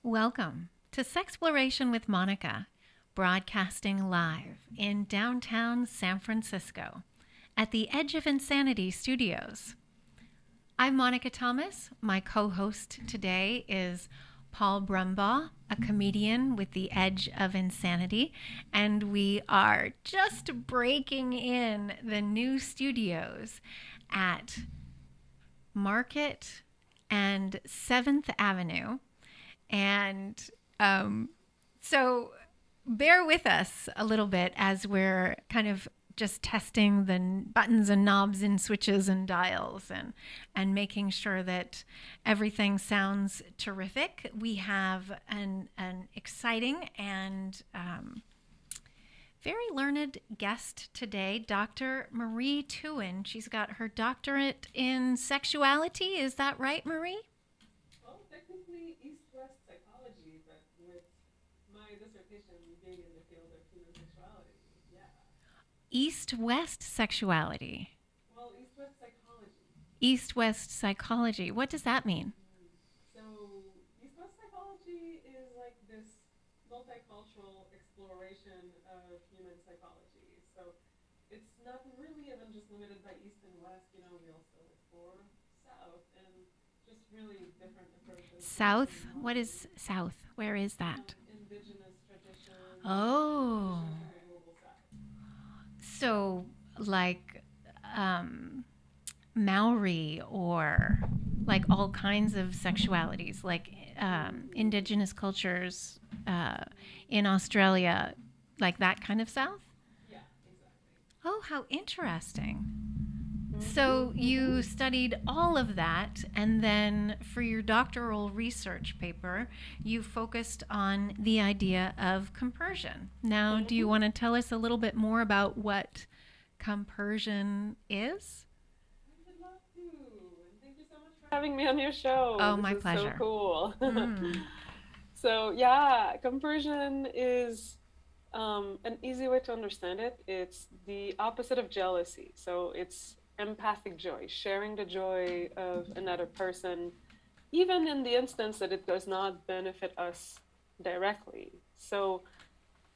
Welcome to Sexploration with Monika, broadcasting live in downtown San Francisco at the Edge of Insanity Studios. I'm Monika Thomas. My co-host today is Paul Brumbaugh, a comedian with the Edge of Insanity, and we are just breaking in the new studios at Market and 7th Avenue. And so bear with us a little bit as we're kind of just testing the buttons and knobs and switches and dials and making sure that everything sounds terrific. We have an exciting and very learned guest today, Dr. Marie Thouin. She's got her doctorate in sexuality. Is that right, Marie? Well, technically East-West psychology, but with my dissertation being in the field of human sexuality, yeah. East-West sexuality. Well, East-West psychology. East-West psychology. What does that mean? So, East-West psychology is like this multicultural exploration of human psychology. So, it's not really even just limited by East and West. You know, we also explore South and just really different approaches. South? What is South? Where is that? Indigenous traditions. Oh. Traditions of the global South. So, like Maori or like all kinds of sexualities, like indigenous cultures in Australia, like that kind of South? Yeah, exactly. Oh, how interesting. So you studied all of that, and then for your doctoral research paper, you focused on the idea of compersion. Now, do you want to tell us a little bit more about what compersion is? I would love to. And thank you so much for having me on your show. Oh, This my is so pleasure. cool. Mm. So, yeah, compersion is an easy way to understand it. It's the opposite of jealousy. So, it's empathic joy, sharing the joy of another person, even in the instance that it does not benefit us directly. So,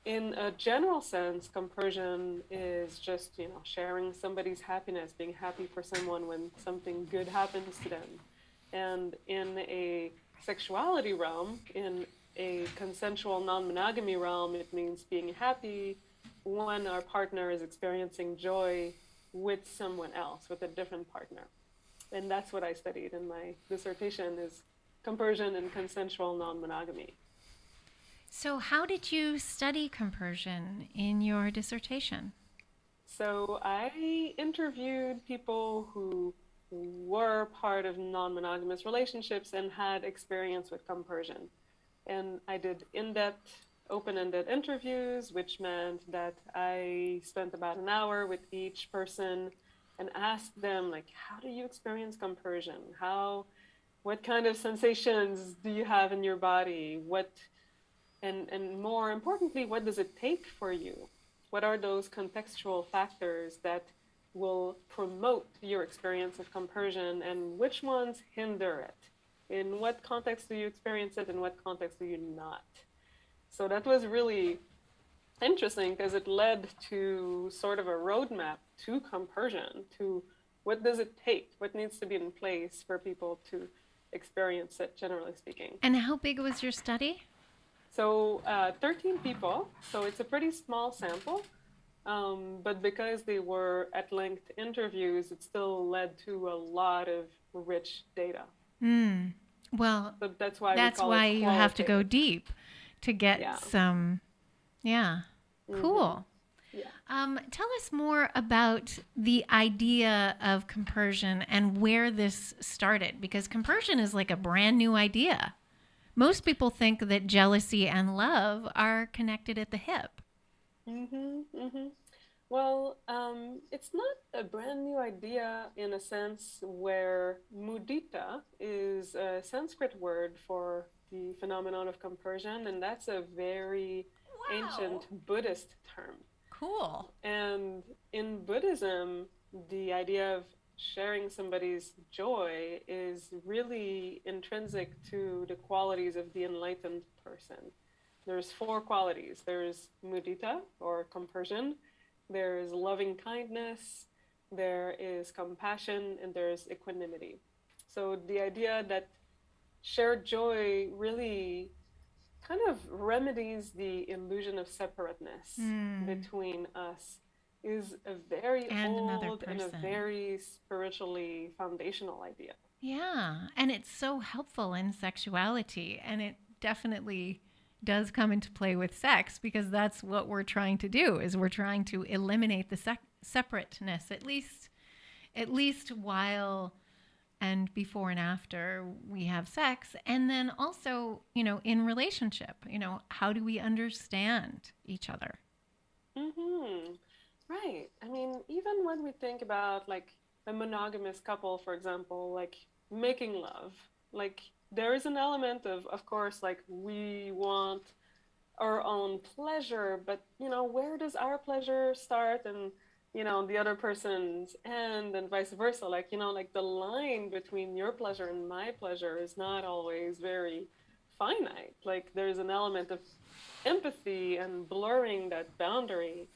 in a general sense, compersion is just, sharing somebody's happiness, being happy for someone when something good happens to them. And in a sexuality realm, in a consensual non-monogamy realm, it means being happy when our partner is experiencing joy with someone else, with a different partner. And that's what I studied in my dissertation is compersion and consensual non-monogamy. So, how did you study compersion in your dissertation? So I interviewed people who were part of non-monogamous relationships and had experience with compersion. And I did in-depth, open-ended interviews, which meant that I spent about an hour with each person and asked them, like, how do you experience compersion? What kind of sensations do you have in your body? And more importantly, what does it take for you? What are those contextual factors that will promote your experience of compersion and which ones hinder it? In what context do you experience it, in what context do you not? So that was really interesting because it led to sort of a roadmap to compersion, to what does it take, what needs to be in place for people to experience it, generally speaking. And how big was your study? So 13 people, so it's a pretty small sample, but because they were at length interviews, it still led to a lot of rich data. Mm. Well, So that's why that's we call why it you have to go qualitative. deep to get Yeah. some. Yeah, Mm-hmm. cool. Yeah. Tell us more about the idea of compersion and where this started, because compersion is like a brand new idea. Most people think that jealousy and love are connected at the hip. Mm-hmm. Mm-hmm. Well, it's not a brand new idea in a sense where mudita is a Sanskrit word for the phenomenon of compersion, and that's a very Wow. ancient Buddhist term. Cool. And in Buddhism, the idea of sharing somebody's joy is really intrinsic to the qualities of the enlightened person. There's four qualities. There's mudita, or compersion. There's loving kindness. There is compassion, and there's equanimity. So the idea that shared joy really kind of remedies the illusion of separateness between us is a very And another old and a person. very spiritually foundational idea. Yeah. And it's so helpful in sexuality. And it definitely does come into play with sex because that's what we're trying to do is we're trying to eliminate the separateness at least while and before and after we have sex, and then also in relationship, how do we understand each other? Mm-hmm. Right. I mean, even when we think about like a monogamous couple, for example, like making love, like there is an element of course, like we want our own pleasure, but where does our pleasure start and the other person's end, and vice versa? Like, like the line between your pleasure and my pleasure is not always very finite. Like there's an element of empathy and blurring that boundary.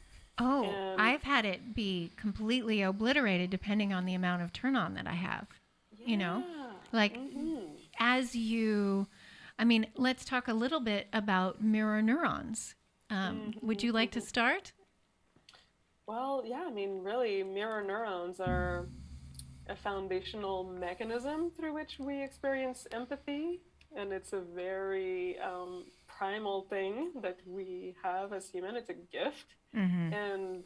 Oh, And I've had it be completely obliterated depending on the amount of turn on that I have. You know, yeah. like Mm-hmm. as you, I mean, let's talk a little bit about mirror neurons. Would Mm-hmm. you like to Mm-hmm. start? Well, yeah, I mean, really, mirror neurons are a foundational mechanism through which we experience empathy. And it's a very primal thing that we have as human. It's a gift. Mm-hmm. And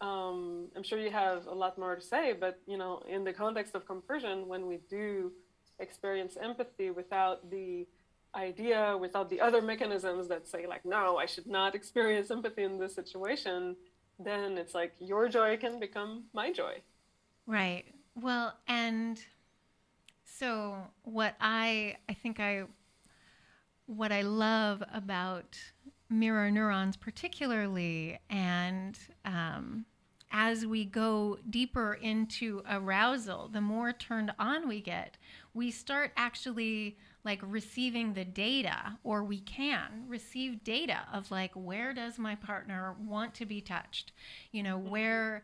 I'm sure you have a lot more to say, but in the context of compersion, when we do experience empathy without the idea, without the other mechanisms that say like, no, I should not experience empathy in this situation, then it's like your joy can become my joy. Right. Well, and so what I love about mirror neurons, particularly, and as we go deeper into arousal, the more turned on we get, we start actually like receiving the data, or we can receive data of like, where does my partner want to be touched? Where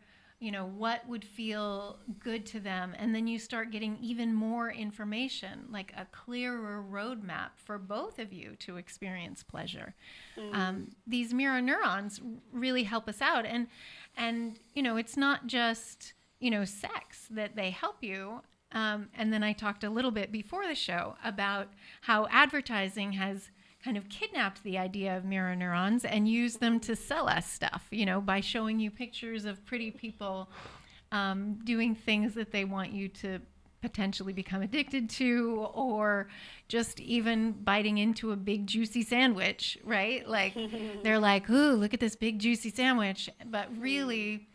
what would feel good to them. And then you start getting even more information, like a clearer roadmap for both of you to experience pleasure. Mm. These mirror neurons really help us out. And it's not just, sex that they help you. And then I talked a little bit before the show about how advertising has kind of kidnapped the idea of mirror neurons and used them to sell us stuff, by showing you pictures of pretty people doing things that they want you to potentially become addicted to, or just even biting into a big juicy sandwich, right? Like they're like, ooh, look at this big juicy sandwich. But really,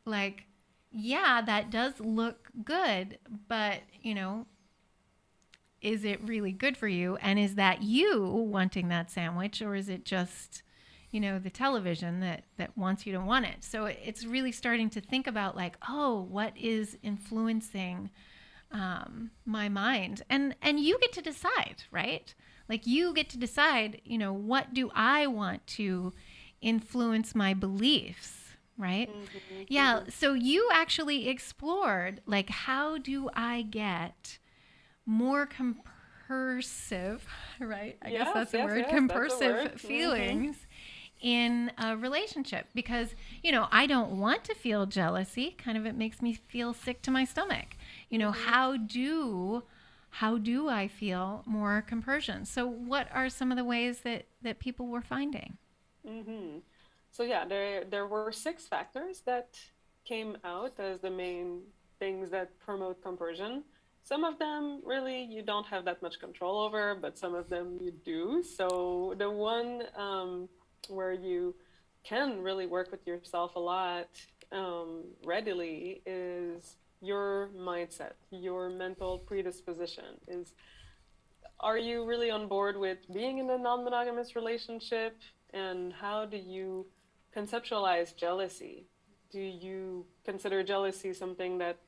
like, yeah, that does look good, but, is it really good for you? And is that you wanting that sandwich, or is it just, the television that wants you to want it? So it's really starting to think about like, oh, what is influencing my mind? And you get to decide, right? Like you get to decide, what do I want to influence my beliefs? Right? Mm-hmm, Yeah. mm-hmm. So you actually explored like, how do I get more compersive, right? I guess Yes, that's a yes, word, yes, that's a word. compersive Mm-hmm. feelings in a relationship, because, I don't want to feel jealousy. Kind of, it makes me feel sick to my stomach. Mm-hmm. How do I feel more compersion? So what are some of the ways that people were finding? Mm-hmm. So yeah, there were six factors that came out as the main things that promote compersion. Some of them really you don't have that much control over, but some of them you do. So the one where you can really work with yourself a lot readily is your mindset, your mental predisposition. Are you really on board with being in a non-monogamous relationship? And how do you conceptualize jealousy? Do you consider jealousy something that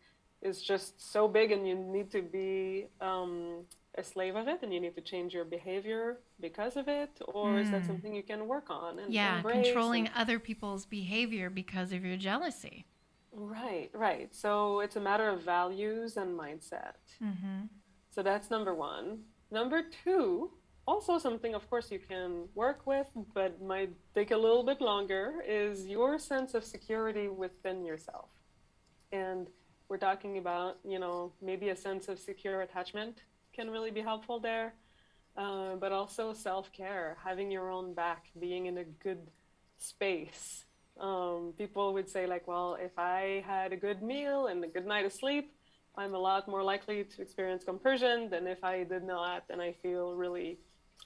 is just so big and you need to be a slave of it and you need to change your behavior because of it? Or is that something you can work on and Yeah, embrace? controlling other people's behavior because of your jealousy. Right, right. So it's a matter of values and mindset. Mm-hmm. So that's number one. Number two, also something, of course, you can work with, but might take a little bit longer, is your sense of security within yourself. And we're talking about, maybe a sense of secure attachment can really be helpful there, but also self-care, having your own back, being in a good space. People would say, like, well, if I had a good meal and a good night of sleep, I'm a lot more likely to experience compersion than if I did not and I feel really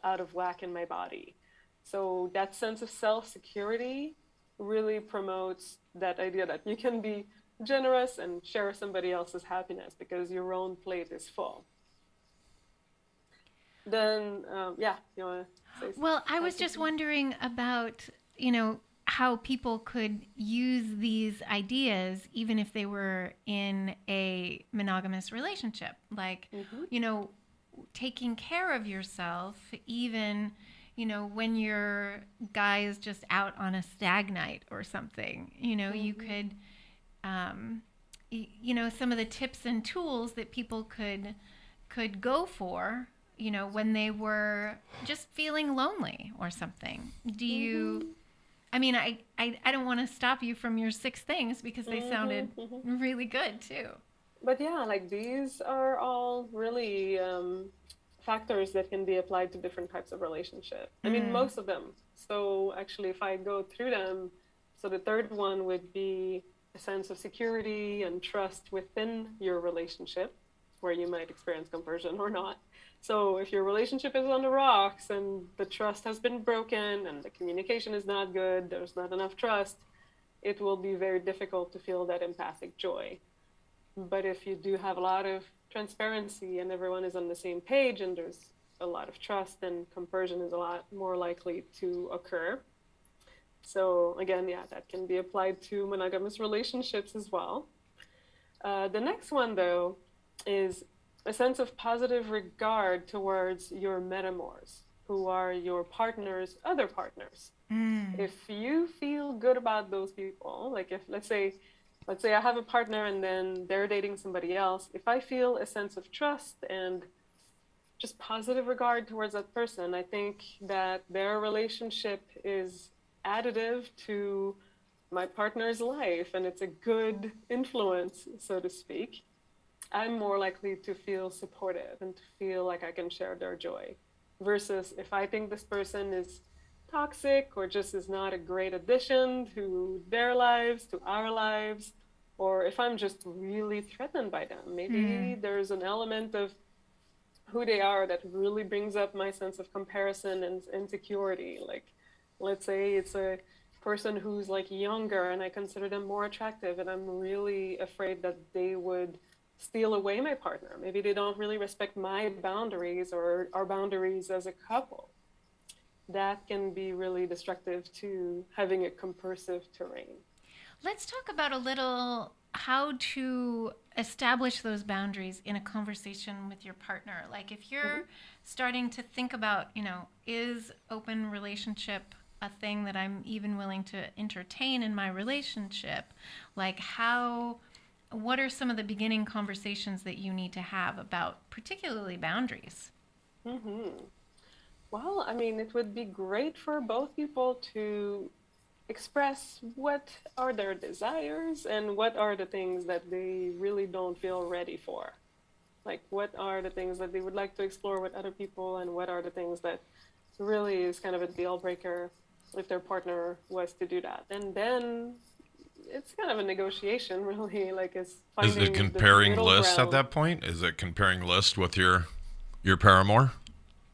out of whack in my body. So that sense of self-security really promotes that idea that you can be generous and share somebody else's happiness because your own plate is full. Then, yeah, you want to say? Well, I was just wondering about, how people could use these ideas even if they were in a monogamous relationship. Like, taking care of yourself, even, when your guy is just out on a stag night or something. You could, some of the tips and tools that people could go for, when they were just feeling lonely or something. Do you, I mean, I don't want to stop you from your 6 things because they sounded really good too. But yeah, like these are all really factors that can be applied to different types of relationship. I mean, most of them. So actually, if I go through them, so the third one would be a sense of security and trust within your relationship, where you might experience compersion or not. So if your relationship is on the rocks and the trust has been broken and the communication is not good, there's not enough trust, it will be very difficult to feel that empathic joy. But if you do have a lot of transparency and everyone is on the same page and there's a lot of trust, then compersion is a lot more likely to occur. So again, yeah, that can be applied to monogamous relationships as well. The next one, though, is a sense of positive regard towards your metamors, who are your partner's other partners. If you feel good about those people, like if let's say I have a partner and then they're dating somebody else, if I feel a sense of trust and just positive regard towards that person, I think that their relationship is additive to my partner's life and it's a good influence, so to speak. I'm more likely to feel supportive and to feel like I can share their joy. Versus if I think this person is toxic or just is not a great addition to their lives, to our lives, or if I'm just really threatened by them, maybe there's an element of who they are that really brings up my sense of comparison and insecurity. Like, let's say it's a person who's like younger and I consider them more attractive and I'm really afraid that they would steal away my partner. Maybe they don't really respect my boundaries or our boundaries as a couple. That can be really destructive to having a compersive terrain. Let's talk about a little how to establish those boundaries in a conversation with your partner. Like if you're starting to think about, is open relationship a thing that I'm even willing to entertain in my relationship? Like what are some of the beginning conversations that you need to have about particularly boundaries? Well, I mean, it would be great for both people to express what are their desires and what are the things that they really don't feel ready for. Like, what are the things that they would like to explore with other people, and what are the things that really is kind of a deal breaker if their partner was to do that. And then it's kind of a negotiation, really, like it's Is finding it the comparing middle lists at ground. that point? Is it comparing lists with your paramour?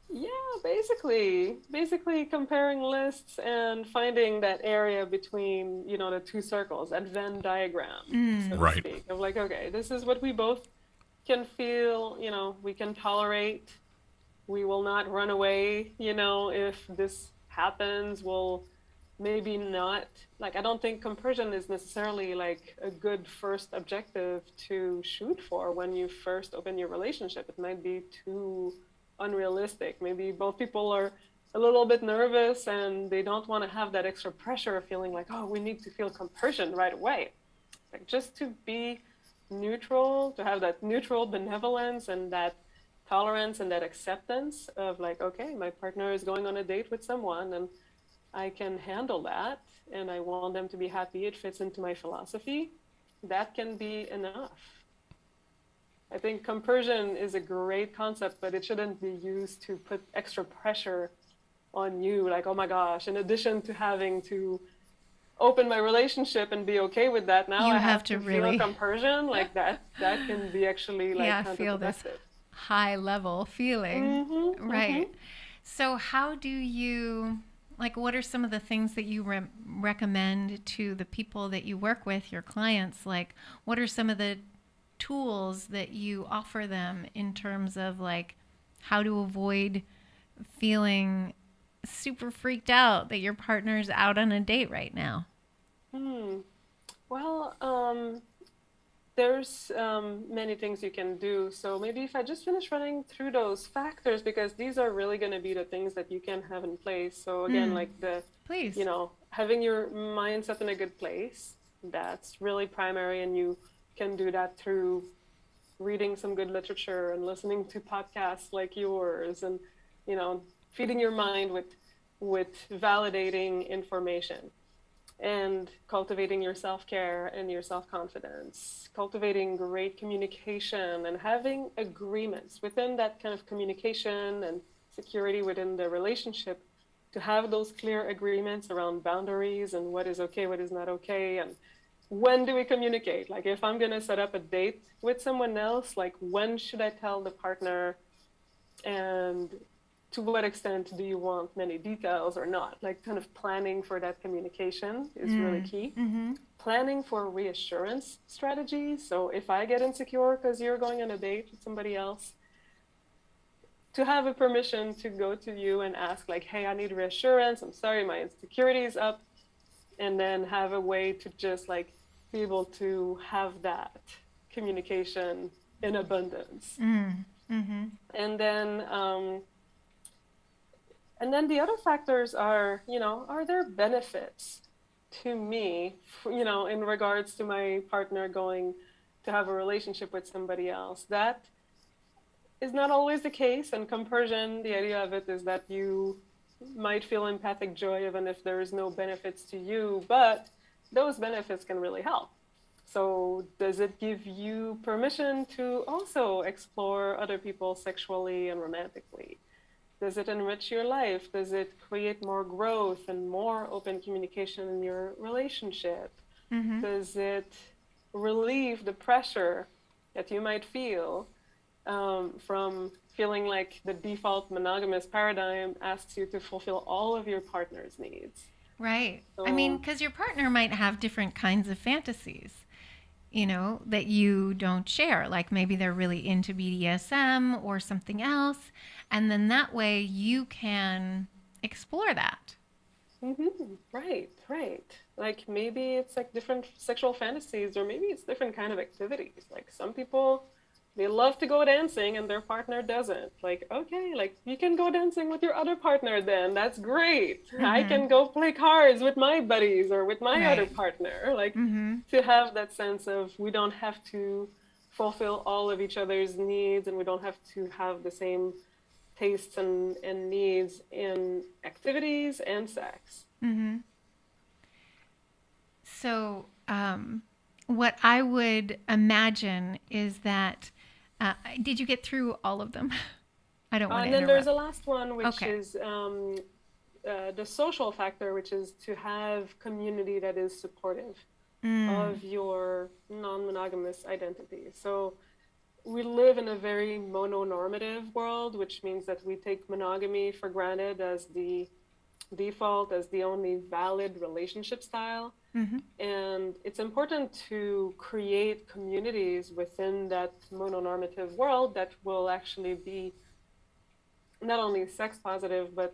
Yeah, basically comparing lists and finding that area between, the two circles, that Venn diagram, so to Right. speak, of like, okay, this is what we both can feel, we can tolerate. We will not run away, if this happens. We'll maybe not, like, I don't think compersion is necessarily like a good first objective to shoot for when you first open your relationship. It might be too unrealistic. Maybe both people are a little bit nervous and they don't want to have that extra pressure of feeling like, oh, we need to feel compersion right away. Like, just to be neutral, to have that neutral benevolence and that tolerance and that acceptance of like, okay, my partner is going on a date with someone and I can handle that and I want them to be happy. It fits into my philosophy. That can be enough. I think compersion is a great concept, but it shouldn't be used to put extra pressure on you. Like, oh my gosh, in addition to having to open my relationship and be okay with that, now You I have have to to really, feel compersion. Like that can be actually like yeah, feel this counterproductive. high level feeling. Mm-hmm, Right. mm-hmm. So, how do you, like, what are some of the things that you recommend to the people that you work with, your clients? Like, what are some of the tools that you offer them in terms of, like, how to avoid feeling super freaked out that your partner's out on a date right now? Hmm. Well, there's many things you can do. So maybe if I just finish running through those factors, because these are really going to be the things that you can have in place. So again, Mm, like please. having your mindset in a good place, that's really primary. And you can do that through reading some good literature and listening to podcasts like yours and, you know, feeding your mind with validating information and cultivating your self-care and your self-confidence, cultivating great communication and having agreements within that kind of communication and security within the relationship, to have those clear agreements around boundaries and what is okay, what is not okay, and when do we communicate? Like, if I'm going to set up a date with someone else, like, when should I tell the partner, and to what extent do you want many details or not? Like, kind of planning for that communication is really Mm, key. mm-hmm. Planning for reassurance strategies. So if I get insecure because you're going on a date with somebody else, to have a permission to go to you and ask, like, hey, I need reassurance. I'm sorry, my insecurity is up. And then have a way to just like be able to have that communication in abundance. Mm, mm-hmm. And then the other factors are, are there benefits to me, in regards to my partner going to have a relationship with somebody else? That is not always the case. And compersion, the idea of it is that you might feel empathic joy even if there is no benefits to you, but those benefits can really help. So does it give you permission to also explore other people sexually and romantically? Does it enrich your life? Does it create more growth and more open communication in your relationship? Mm-hmm. Does it relieve the pressure that you might feel from feeling like the default monogamous paradigm asks you to fulfill all of your partner's needs? Right. I mean, So, because your partner might have different kinds of fantasies, that you don't share. Like maybe they're really into BDSM or something else. And then that way you can explore that. right, right. Like, maybe it's like different sexual fantasies, or maybe it's different kind of activities. Like, some people, they love to go dancing and their partner doesn't. Like, okay, like, you can go dancing with your other partner then. That's great. I Mm-hmm. can go play cards with my buddies or with my other Right. partner. Like, Mm-hmm. to have that sense of we don't have to fulfill all of each other's needs, and we don't have to have the same tastes and needs in activities and sex. Mm-hmm. So, what I would imagine is that, did you get through all of them? I don't want to And then there's interrupt. a last one, which Okay. is the social factor, which is to have community that is supportive Mm, of your non-monogamous identity. So we live in a very mononormative world, which means that we take monogamy for granted as the default, as the only valid relationship style. mm-hmm. And it's important to create communities within that mononormative world that will actually be not only sex positive, but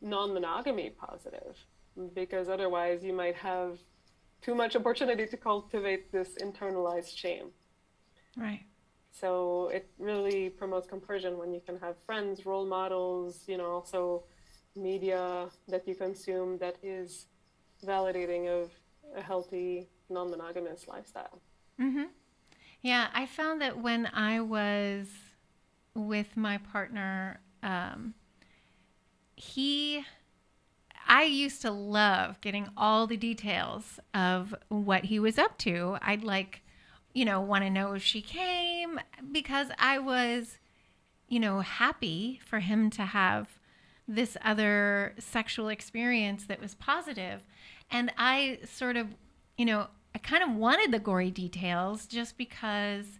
non-monogamy positive. because otherwise you might have too much opportunity to cultivate this internalized shame. Right. So it really promotes compersion when you can have friends, role models, also media that you consume that is validating of a healthy, non-monogamous lifestyle. Mm-hmm. Yeah, I found that when I was with my partner, he I used to love getting all the details of what he was up to. I'd want to know if she came because I was, happy for him to have this other sexual experience that was positive. And I sort of, I kind of wanted the gory details just because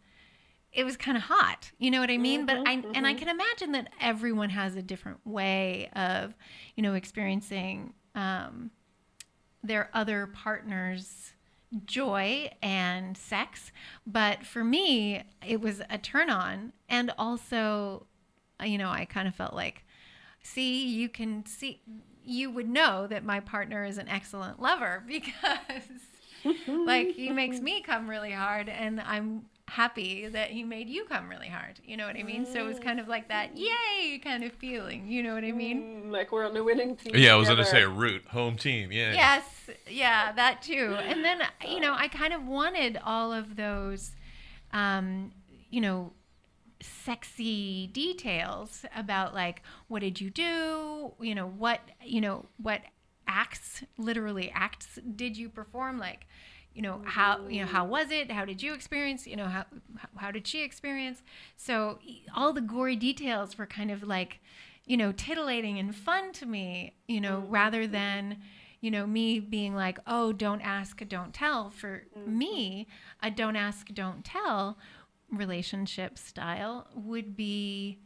it was kind of hot. You know what I mean? But I can imagine that everyone has a different way of, experiencing their other partner's joy and sex. But for me, it was a turn on. And also, I kind of felt like, you would know that my partner is an excellent lover because like he makes me come really hard and I'm happy that he made you come really hard. You know what I mean? So it was kind of like that yay kind of feeling. You know what I mean? Like we're on the winning team. Yeah, I was going to say a root, home team. Yeah. Yes. Yeah, that too. And then, I kind of wanted all of those, you know, sexy details about like, what did you do? What literally acts did you perform? Like, how was it? How did you experience? How did she experience? So all the gory details were kind of like, titillating and fun to me, rather than, me being like, oh, don't ask, don't tell. For me, a don't ask, don't tell relationship style would be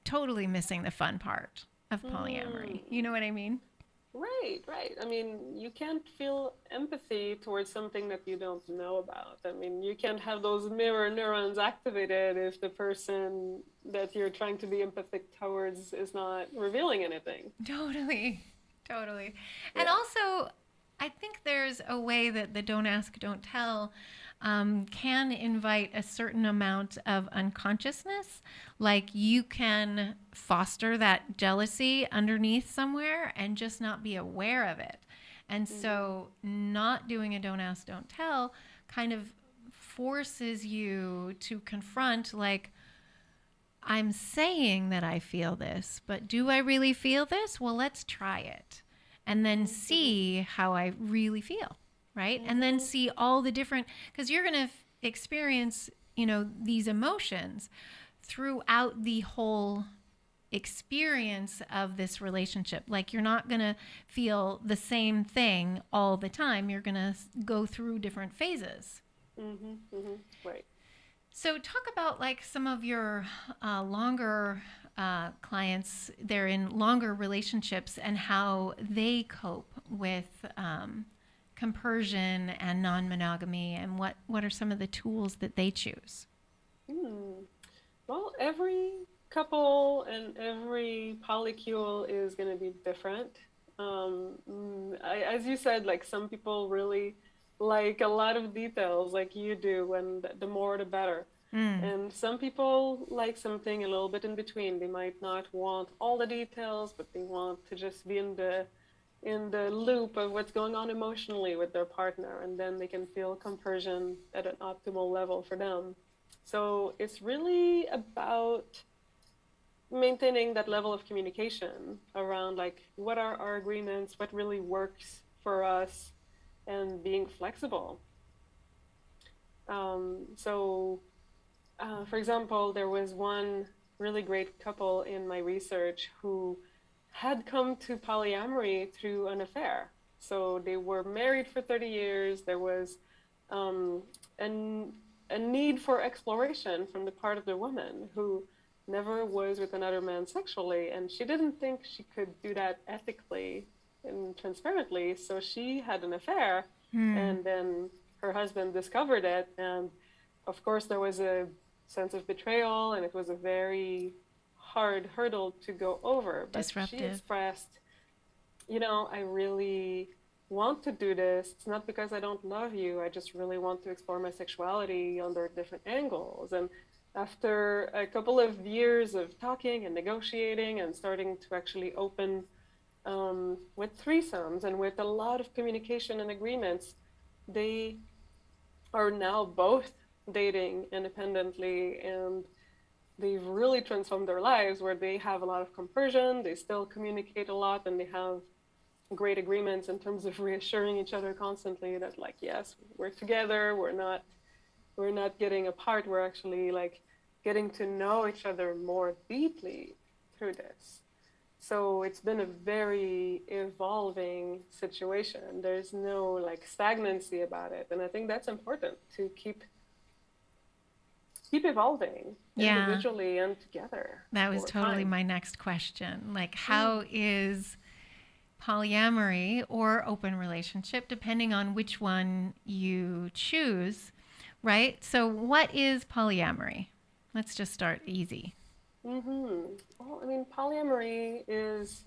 totally missing the fun part of polyamory. You know what I mean? Right. I mean, you can't feel empathy towards something that you don't know about. I mean, you can't have those mirror neurons activated if the person that you're trying to be empathic towards is not revealing anything. Totally. And also, I think there's a way that the don't ask, don't tell can invite a certain amount of unconsciousness. Like you can foster that jealousy underneath somewhere and just not be aware of it. And so not doing a don't ask, don't tell kind of forces you to confront, like, I'm saying that I feel this, but do I really feel this? Well, let's try it and then see how I really feel. Right. And then see all the different, because you're going to experience, these emotions throughout the whole experience of this relationship. Like you're not going to feel the same thing all the time. You're going to go through different phases. Right. So talk about like some of your longer clients. They're in longer relationships and how they cope with compersion and non-monogamy, and what are some of the tools that they choose? Well, every couple and every polycule is going to be different. As you said, like some people really like a lot of details like you do, and the more the better. And some people like something a little bit in between. They might not want all the details, but they want to just be in the loop of what's going on emotionally with their partner, and then they can feel compersion at an optimal level for them. So it's really about maintaining that level of communication around like what are our agreements, what really works for us, and being flexible. For example, there was one really great couple in my research who had come to polyamory through an affair. So they were married for 30 years. There was a need for exploration from the part of the woman who never was with another man sexually, and she didn't think she could do that ethically and transparently, so she had an affair, and then her husband discovered it, and of course there was a sense of betrayal, and it was a very hard hurdle to go over. But Disruptive. she expressed I really want to do this. It's not because I don't love you. I just really want to explore my sexuality under different angles. And after a couple of years of talking and negotiating and starting to actually open with threesomes and with a lot of communication and agreements, they are now both dating independently, and they've really transformed their lives where they have a lot of compersion, they still communicate a lot, and they have great agreements in terms of reassuring each other constantly that, like, yes, we're together, we're not getting apart, we're actually like getting to know each other more deeply through this. So it's been a very evolving situation. There's no like stagnancy about it, and I think that's important to keep evolving individually and together. That was over totally time. my next question. Like, how is polyamory or open relationship, depending on which one you choose, right? So, what is polyamory? Let's just start easy. Well, I mean, polyamory is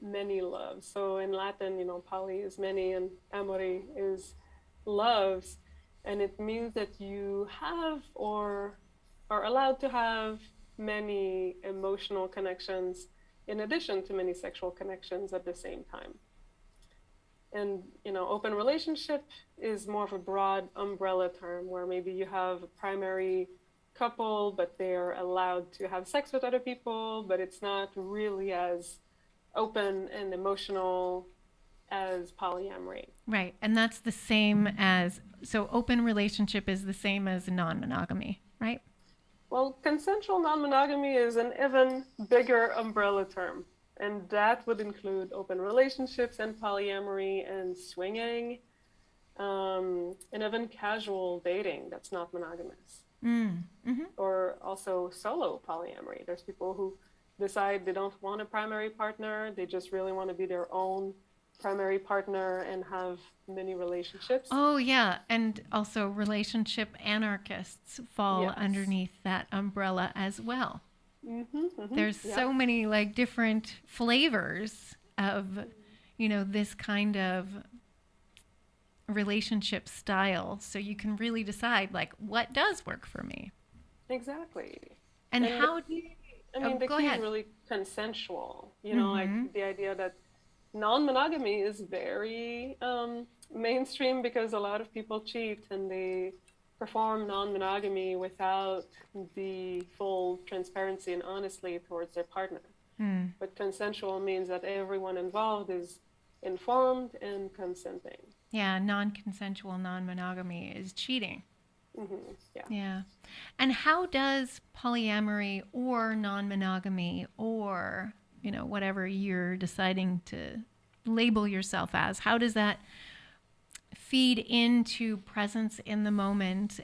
many loves. So in Latin, poly is many and amory is loves. And it means that you have or are allowed to have many emotional connections in addition to many sexual connections at the same time. And, open relationship is more of a broad umbrella term where maybe you have a primary couple, but they're allowed to have sex with other people, but it's not really as open and emotional as polyamory. Right. And that's the same as, so open relationship is the same as non monogamy, right? Well, consensual non-monogamy is an even bigger umbrella term, and that would include open relationships and polyamory and swinging, and even casual dating that's not monogamous. Or also solo polyamory. There's people who decide they don't want a primary partner, they just really want to be their own primary partner and have many relationships. Oh, yeah. And also, relationship anarchists fall Yes. underneath that umbrella as well. There's Yeah. so many like different flavors of, this kind of relationship style. So you can really decide like what does work for me. Exactly. And And how, the key, the go key is ahead. really consensual. Like the idea that non-monogamy is very mainstream because a lot of people cheat and they perform non-monogamy without the full transparency and honesty towards their partner. But consensual means that everyone involved is informed and consenting. Yeah, non-consensual non-monogamy is cheating. Yeah. Yeah. And how does polyamory or non-monogamy or, whatever you're deciding to label yourself as, how does that feed into presence in the moment,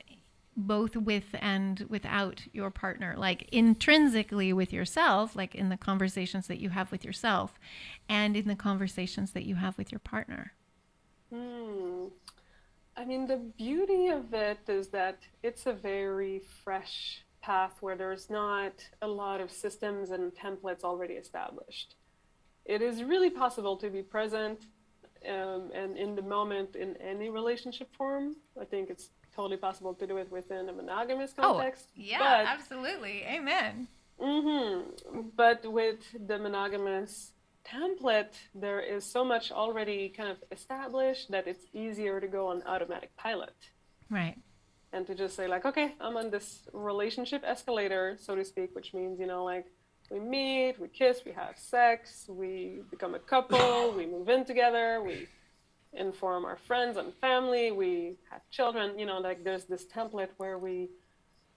both with and without your partner, like intrinsically with yourself, like in the conversations that you have with yourself and in the conversations that you have with your partner? The beauty of it is that it's a very fresh path where there's not a lot of systems and templates already established. It is really possible to be present and in the moment in any relationship form. I think it's totally possible to do it within a monogamous context. Absolutely. Amen. But with the monogamous template, there is so much already kind of established that it's easier to go on automatic pilot. Right. And to just say like, okay, I'm on this relationship escalator, so to speak, which means, like we meet, we kiss, we have sex, we become a couple, we move in together, we inform our friends and family, we have children, like there's this template where we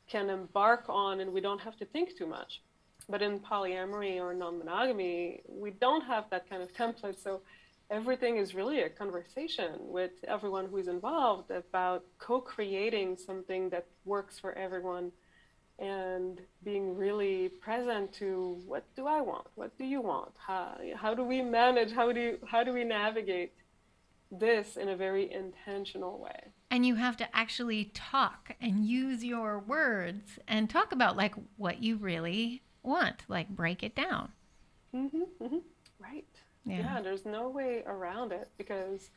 can embark on and we don't have to think too much. But in polyamory or non-monogamy, we don't have that kind of template. So everything is really a conversation with everyone who's involved about co-creating something that works for everyone and being really present to what do I want? What do you want? How do we manage? How do we navigate this in a very intentional way? And you have to actually talk and use your words and talk about like what you really want, like break it down. Right. Yeah, there's no way around it because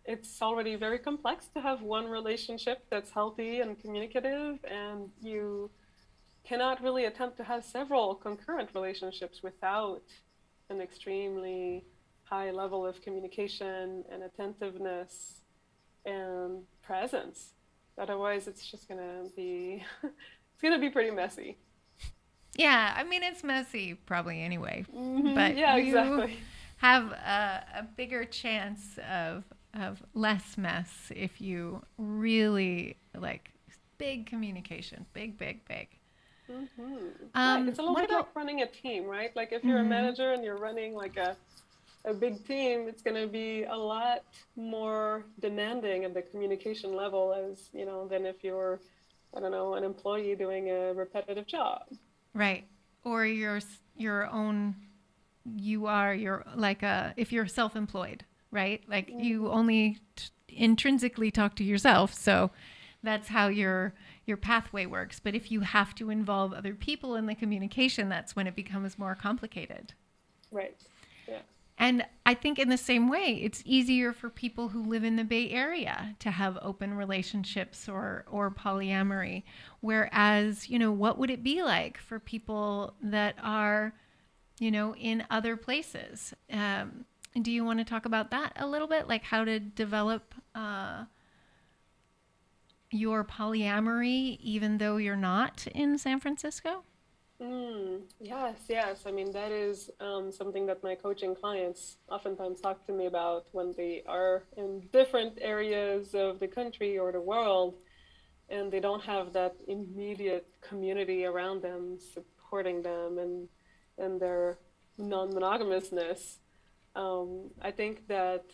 it's already very complex to have one relationship that's healthy and communicative, and you cannot really attempt to have several concurrent relationships without an extremely high level of communication and attentiveness and presence. Otherwise, it's just gonna be it's gonna be pretty messy. Yeah, I mean it's messy probably anyway, but Yeah, you exactly. have a bigger chance of less mess if you really like big communication, big. Right. It's a little What bit like about? running a team, right? Like if you're a Mhm. manager and you're running like a big team, it's going to be a lot more demanding at the communication level as, than if you're, I don't know, an employee doing a repetitive job. Right. Or your own, you are your, like if you're self-employed, right? Like you Hmm. only intrinsically talk to yourself. So that's how your pathway works. But if you have to involve other people in the communication, that's when it becomes more complicated. Right. Yeah. And I think in the same way, it's easier for people who live in the Bay Area to have open relationships or polyamory. Whereas, what would it be like for people that are, in other places? Do you want to talk about that a little bit? Like how to develop your polyamory even though you're not in San Francisco? Yes, yes. I mean, that is something that my coaching clients oftentimes talk to me about when they are in different areas of the country or the world, and they don't have that immediate community around them supporting them and their non-monogamousness. I think that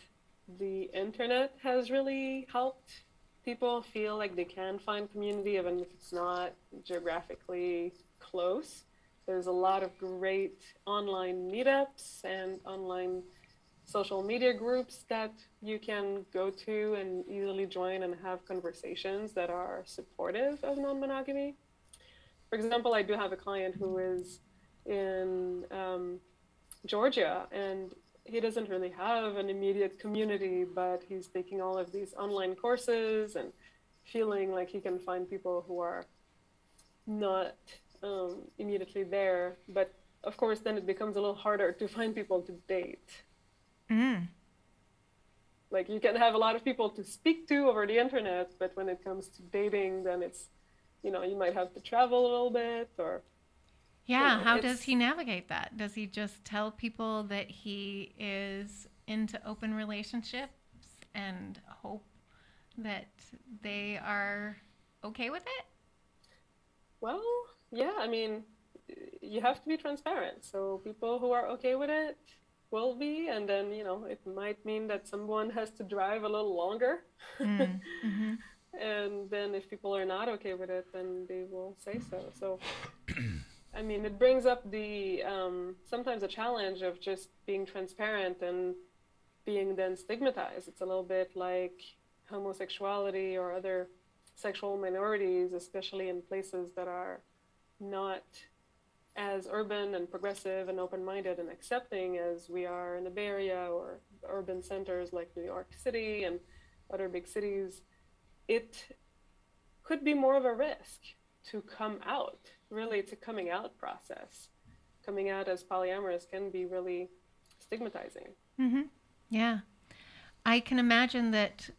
the internet has really helped people feel like they can find community even if it's not geographically close. There's a lot of great online meetups and online social media groups that you can go to and easily join and have conversations that are supportive of non-monogamy. For example, I do have a client who is in Georgia, and he doesn't really have an immediate community, but he's taking all of these online courses and feeling like he can find people who are not immediately there. But of course, then it becomes a little harder to find people to date. Mm. Like you can have a lot of people to speak to over the internet, but when it comes to dating, then it's, you might have to travel a little bit or, Yeah, how does it's he navigate that? Does he just tell people that he is into open relationships and hope that they are okay with it? well, yeah, I mean, you have to be transparent. So people who are okay with it will be, and then, it might mean that someone has to drive a little longer. Mm, mm-hmm. And then if people are not okay with it, then they will say so. So, I mean, it brings up the sometimes a challenge of just being transparent and being then stigmatized. It's a little bit like homosexuality or other sexual minorities, especially in places that are not as urban and progressive and open-minded and accepting as we are in the Bay Area or urban centers like New York City and other big cities. It could be more of a risk to come out. Really, it's a coming out process. Coming out as polyamorous can be really stigmatizing. Mm-hmm. Yeah. I can imagine that,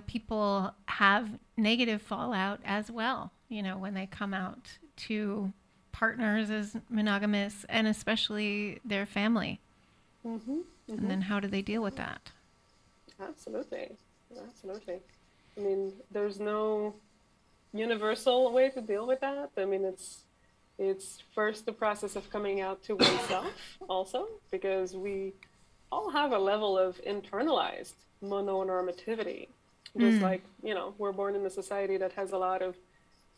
people have negative fallout as well, when they come out to partners as monogamous and especially their family. Mm-hmm. And Mm-hmm. then how do they deal with that? Absolutely. Absolutely. I mean, there's no universal way to deal with that. I mean, it's first the process of coming out to oneself also, because we all have a level of internalized mononormativity. Just Mm. like, we're born in a society that has a lot of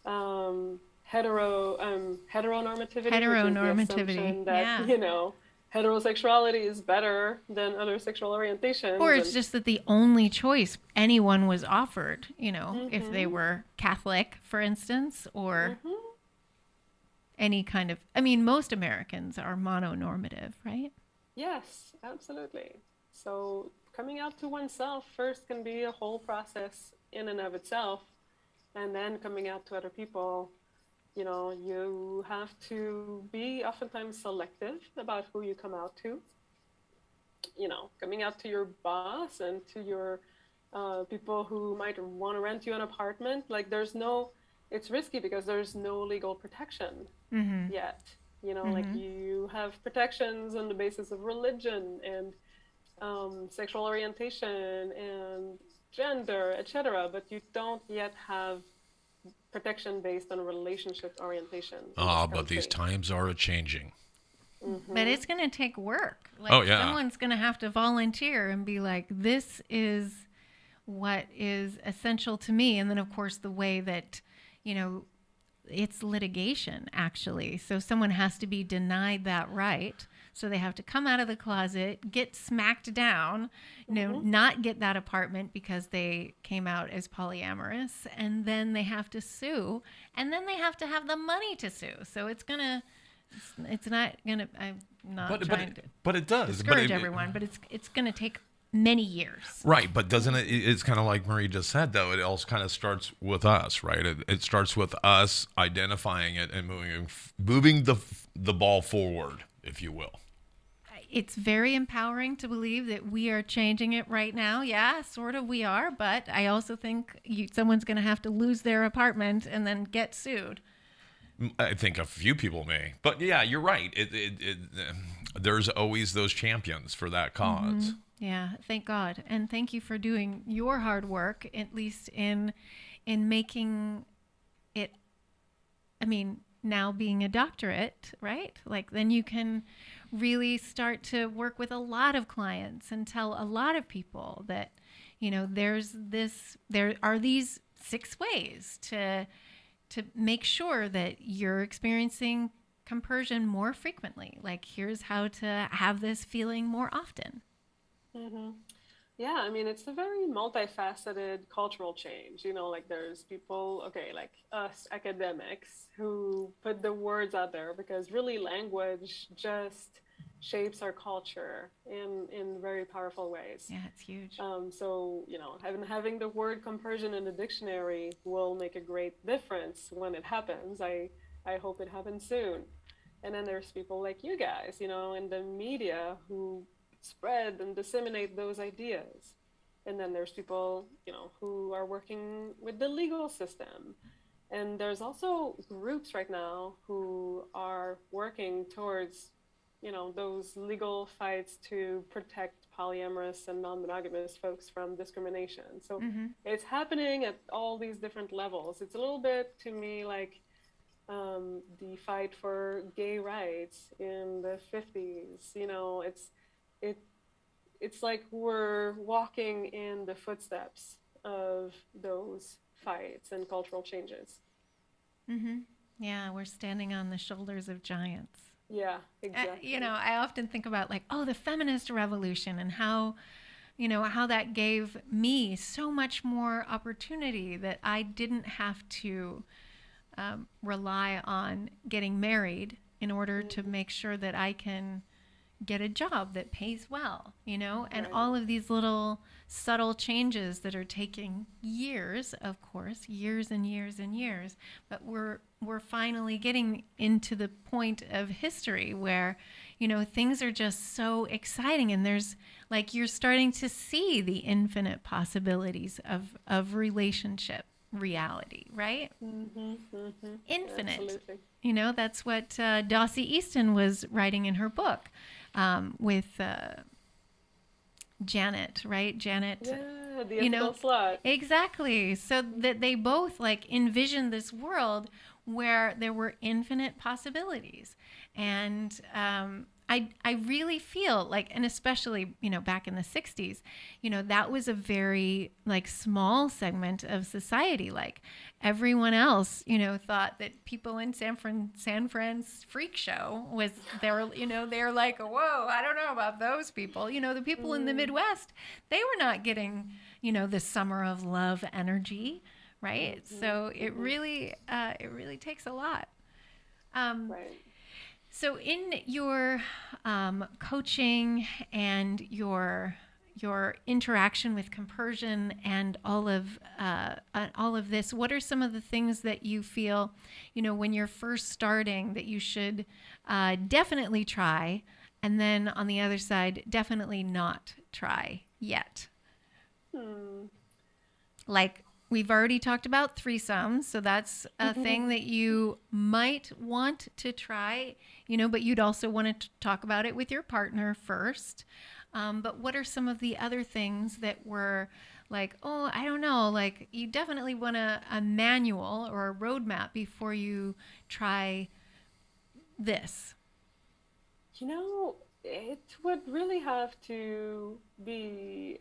heteronormativity, which is the Heteronormativity. assumption that, Yeah. heterosexuality is better than other sexual Or orientations. it's And just that the only choice anyone was offered, if they mm-hmm, were Catholic, for instance, or mm-hmm. any kind of, I mean, most Americans are mononormative, right? Yes, absolutely. So coming out to oneself first can be a whole process in and of itself, and then coming out to other people, you have to be oftentimes selective about who you come out to. Coming out to your boss and to your people who might want to rent you an apartment, like it's risky because there's no legal protection Mm-hmm. yet. Like Mm-hmm. you have protections on the basis of religion and sexual orientation and gender, etc., but you don't yet have protection based on relationship orientation in this Ah, but these country. times are a changing. But Mm-hmm. it's going to take work. Like Oh yeah. someone's going to have to volunteer and be like, this is what is essential to me. And then, of course, the way that, you know, it's litigation, actually. So someone has to be denied that right. So they have to come out of the closet, get smacked down, Mm-hmm. not get that apartment because they came out as polyamorous. And then they have to sue. And then they have to have the money to sue. So it's not gonna. I'm not trying to but it does. discourage everyone, but it's gonna take many years. Right, but doesn't it? It's kind of like Marie just said, though. It also kind of starts with us, right? It starts with us identifying it and moving the ball forward, if you will. It's very empowering to believe that we are changing it right now. Yeah, sort of we are, but I also think someone's going to have to lose their apartment and then get sued. I think a few people may, but yeah, you're right. There's always those champions for that cause. Yeah, thank God. And thank you for doing your hard work, at least in making it, I mean, now being a doctorate, right? Like then you can really start to work with a lot of clients and tell a lot of people that, there are these 6 ways to make sure that you're experiencing compersion more frequently. Like here's how to have this feeling more often. Mm-hmm. Yeah, I mean, it's a very multifaceted cultural change. Like there's people, okay, like us academics who put the words out there because really language just shapes our culture in very powerful ways. Yeah, it's huge. So, having the word compersion in the dictionary will make a great difference when it happens. I hope it happens soon. And then there's people like you guys, in the media who spread and disseminate those ideas. And then there's people, who are working with the legal system. And there's also groups right now who are working towards, those legal fights to protect polyamorous and non-monogamous folks from discrimination. So it's happening at all these different levels. It's a little bit to me like the fight for gay rights in the 50s. It it's like we're walking in the footsteps of those fights and cultural changes. Yeah, we're standing on the shoulders of giants. Yeah, exactly. I often think about like, oh, the feminist revolution and how, how that gave me so much more opportunity that I didn't have to rely on getting married in order to make sure that I can get a job that pays well, and Right. all of these little subtle changes that are taking years, of course, years and years and years, but we're finally getting into the point of history where, things are just so exciting, and there's like you're starting to see the infinite possibilities of relationship reality, right? Infinite. Absolutely. That's what Dossie Easton was writing in her book with Janet, right? Janet. Yeah, the ethical slut. Exactly. So that they both like envisioned this world where there were infinite possibilities. And I really feel like, and especially, back in the 60s, that was a very like small segment of society. Like everyone else, thought that people in San Fran's freak show was, they're like, whoa, I don't know about those people. The people in the Midwest, they were not getting, the summer of love energy. Right. So it really takes a lot. Right. So in your coaching and your interaction with compersion and all of this, what are some of the things that you feel, when you're first starting, that you should definitely try, and then on the other side, definitely not try yet? Hmm. Like, we've already talked about threesomes, so that's a thing that you might want to try, but you'd also want to talk about it with your partner first. But what are some of the other things that were like, oh, I don't know, like you definitely want a manual or a roadmap before you try this? It would really have to be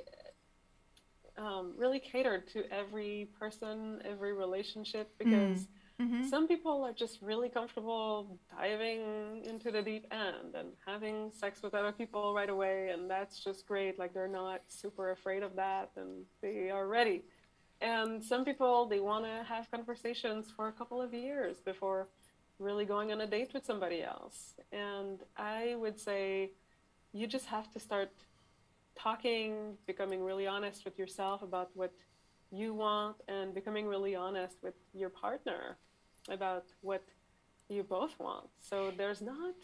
really catered to every person, every relationship, because Mm-hmm. some people are just really comfortable diving into the deep end and having sex with other people right away, and that's just great. Like they're not super afraid of that and they are ready. And some people, they want to have conversations for a couple of years before really going on a date with somebody else. And I would say you just have to start talking, becoming really honest with yourself about what you want, and becoming really honest with your partner about what you both want. So there's not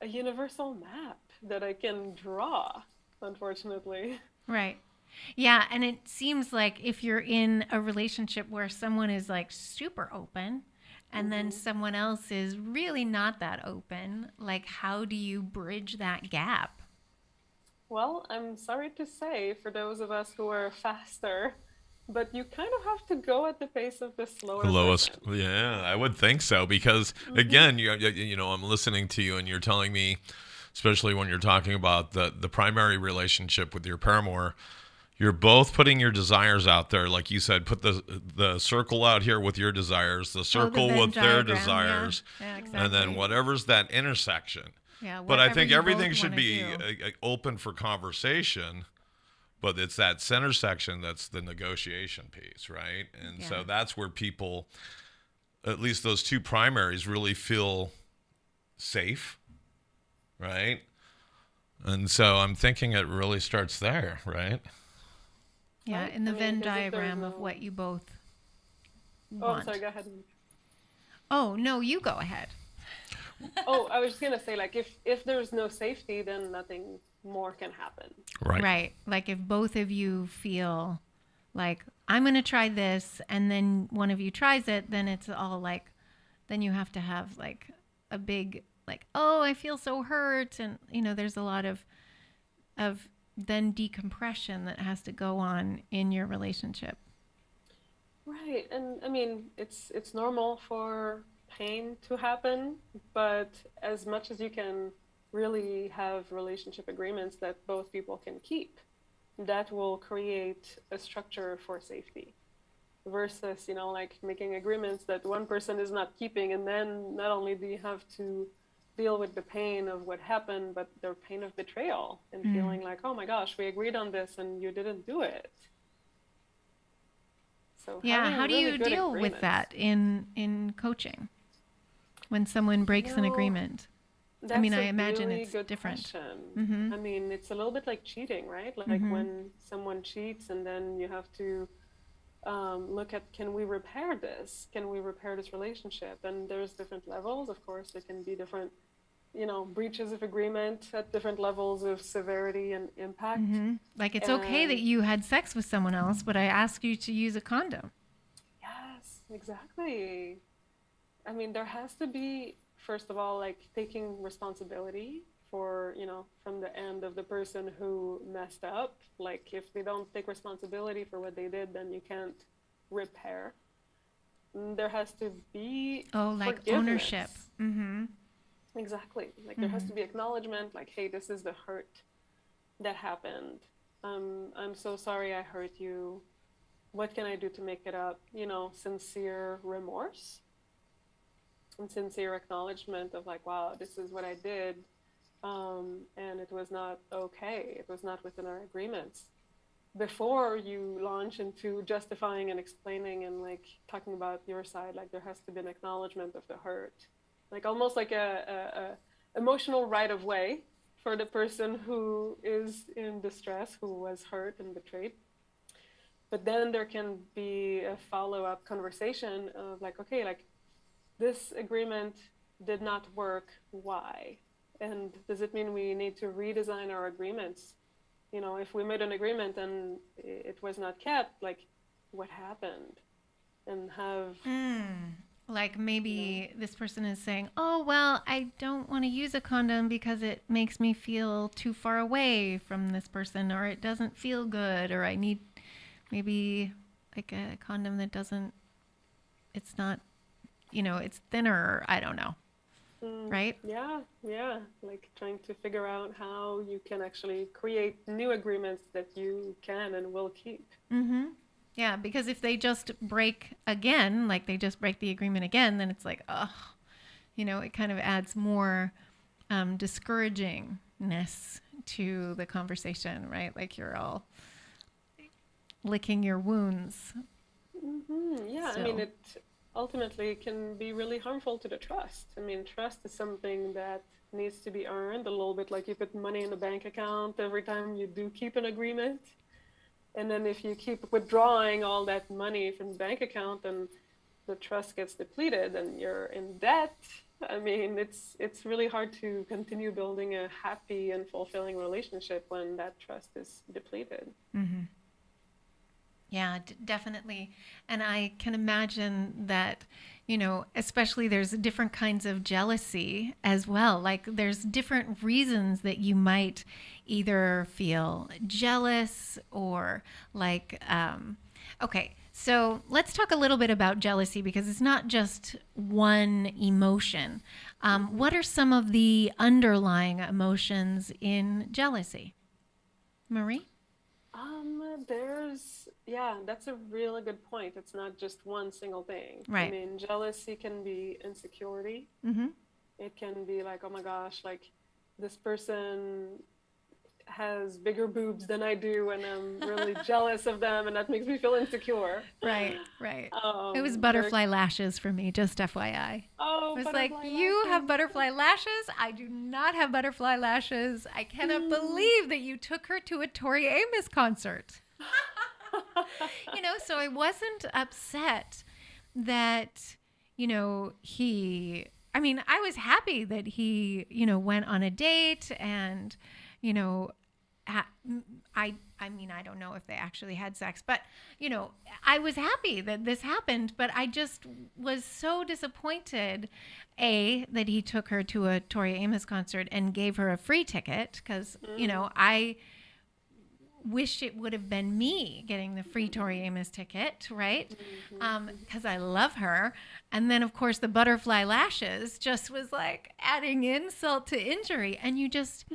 a universal map that I can draw, unfortunately. Right. Yeah, and it seems like if you're in a relationship where someone is like super open and then Hmm. someone else is really not that open, like how do you bridge that gap? Well, I'm sorry to say for those of us who are faster, but you kind of have to go at the pace of the The slower lowest, person. yeah, I would think so because Hmm. again, I'm listening to you and you're telling me, especially when you're talking about the primary relationship with your paramour, you're both putting your desires out there, like you said, put the circle out here with your desires, the Oh, the circle Venn with their diagram. Yeah. desires, Yeah, and then exactly. whatever's that intersection. Yeah, But I whatever think you both everything want should to be do. open for conversation, but it's that center section that's the negotiation piece, right? And Yeah. so that's where people, at least those two primaries, really feel safe, right? And so I'm thinking it really starts there, right? Yeah, Right? in I the mean, Venn because if there's diagram of no. what you both Oh, I'm sorry, want. go ahead. Oh, no, you go ahead. Oh, I was just gonna say, like, if there's no safety, then nothing more can happen. Right. Right. Like if both of you feel like I'm going to try this and then one of you tries it, then it's all like then you have to have like a big like, oh, I feel so hurt, and there's a lot of then decompression that has to go on in your relationship. Right, and I mean, it's normal for pain to happen, but as much as you can really have relationship agreements that both people can keep, that will create a structure for safety. Versus, like making agreements that one person is not keeping, and then not only do you have to deal with the pain of what happened, but the pain of betrayal and Mm. feeling like, oh my gosh, we agreed on this and you didn't do it. So Yeah, how having do really you good deal with agreements. that in coaching when someone You breaks an know, agreement? I mean, that's I a imagine really it's good different. question. Mhm. I mean, it's a little bit like cheating, right? Like Mhm. when someone cheats and then you have to look at, can we repair this? Can we repair this relationship? And there's different levels. Of course, there can be different, breaches of agreement at different levels of severity and impact. Like it's okay that And you had sex with someone else, but I asked you to use a condom. yes, exactly. I mean, there has to be, first of all, like taking responsibility for, from the end of the person who messed up. Like, if they don't take responsibility for what they did, then you can't repair. There has to be Oh, like ownership. forgiveness. Mhm. Exactly. Like, there has to Mhm. be acknowledgement, like, hey, this is the hurt that happened. I'm so sorry I hurt you. What can I do to make it up? Sincere remorse and sincere acknowledgement of like, wow, this is what I did, and it was not okay. It was not within our agreements. Before you launch into justifying and explaining and like talking about your side, like there has to be an acknowledgement of the hurt, like almost like emotional right of way for the person who is in distress, who was hurt and betrayed. But then there can be a follow-up conversation of like, okay, like this agreement did not work, why? And does it mean we need to redesign our agreements? You know, if we made an agreement and it was not kept, like what happened? And have like maybe this person is saying, oh, well, I don't want to use a condom because it makes me feel too far away from this person, or it doesn't feel good, or I need maybe like a condom that doesn't, it's not, you know, it's thinner, or I don't know. Right? Yeah. Like trying to figure out how you can actually create new agreements that you can and will keep. Yeah, because if they just break again, like they just break the agreement again, then it's like, oh, you know, it kind of adds more discouragingness to the conversation, right? Like you're all licking your wounds. Yeah, So. I mean, it ultimately can be really harmful to the trust. I mean, trust is something that needs to be earned a little bit, like you put money in a bank account every time you do keep an agreement. And then if you keep withdrawing all that money from the bank account and the trust gets depleted and you're in debt, I mean, it's really hard to continue building a happy and fulfilling relationship when that trust is depleted. Yeah, definitely. And I can imagine that, you know, especially there's different kinds of jealousy as well. Like there's different reasons that you might either feel jealous or like, okay, so let's talk a little bit about jealousy because it's not just one emotion. What are some of the underlying emotions in jealousy? Marie? That's a really good point. It's not just one single thing. Right. I mean, jealousy can be insecurity. It can be like, oh my gosh, like this person has bigger boobs than I do and I'm really jealous of them and that makes me feel insecure. Right. It was butterfly lashes for me, just FYI. Oh, it was like, you have butterfly lashes. I do not have butterfly lashes. I cannot believe that you took her to a Tori Amos concert. You know, so I wasn't upset that, you know, I was happy that he, you know, went on a date and, you know, I don't know if they actually had sex, but, you know, I was happy that this happened, but I just was so disappointed, that he took her to a Tori Amos concert and gave her a free ticket because, you know, I wish it would have been me getting the free Tori Amos ticket, right? Because I love her. And then, of course, the butterfly lashes just was like adding insult to injury. And you just,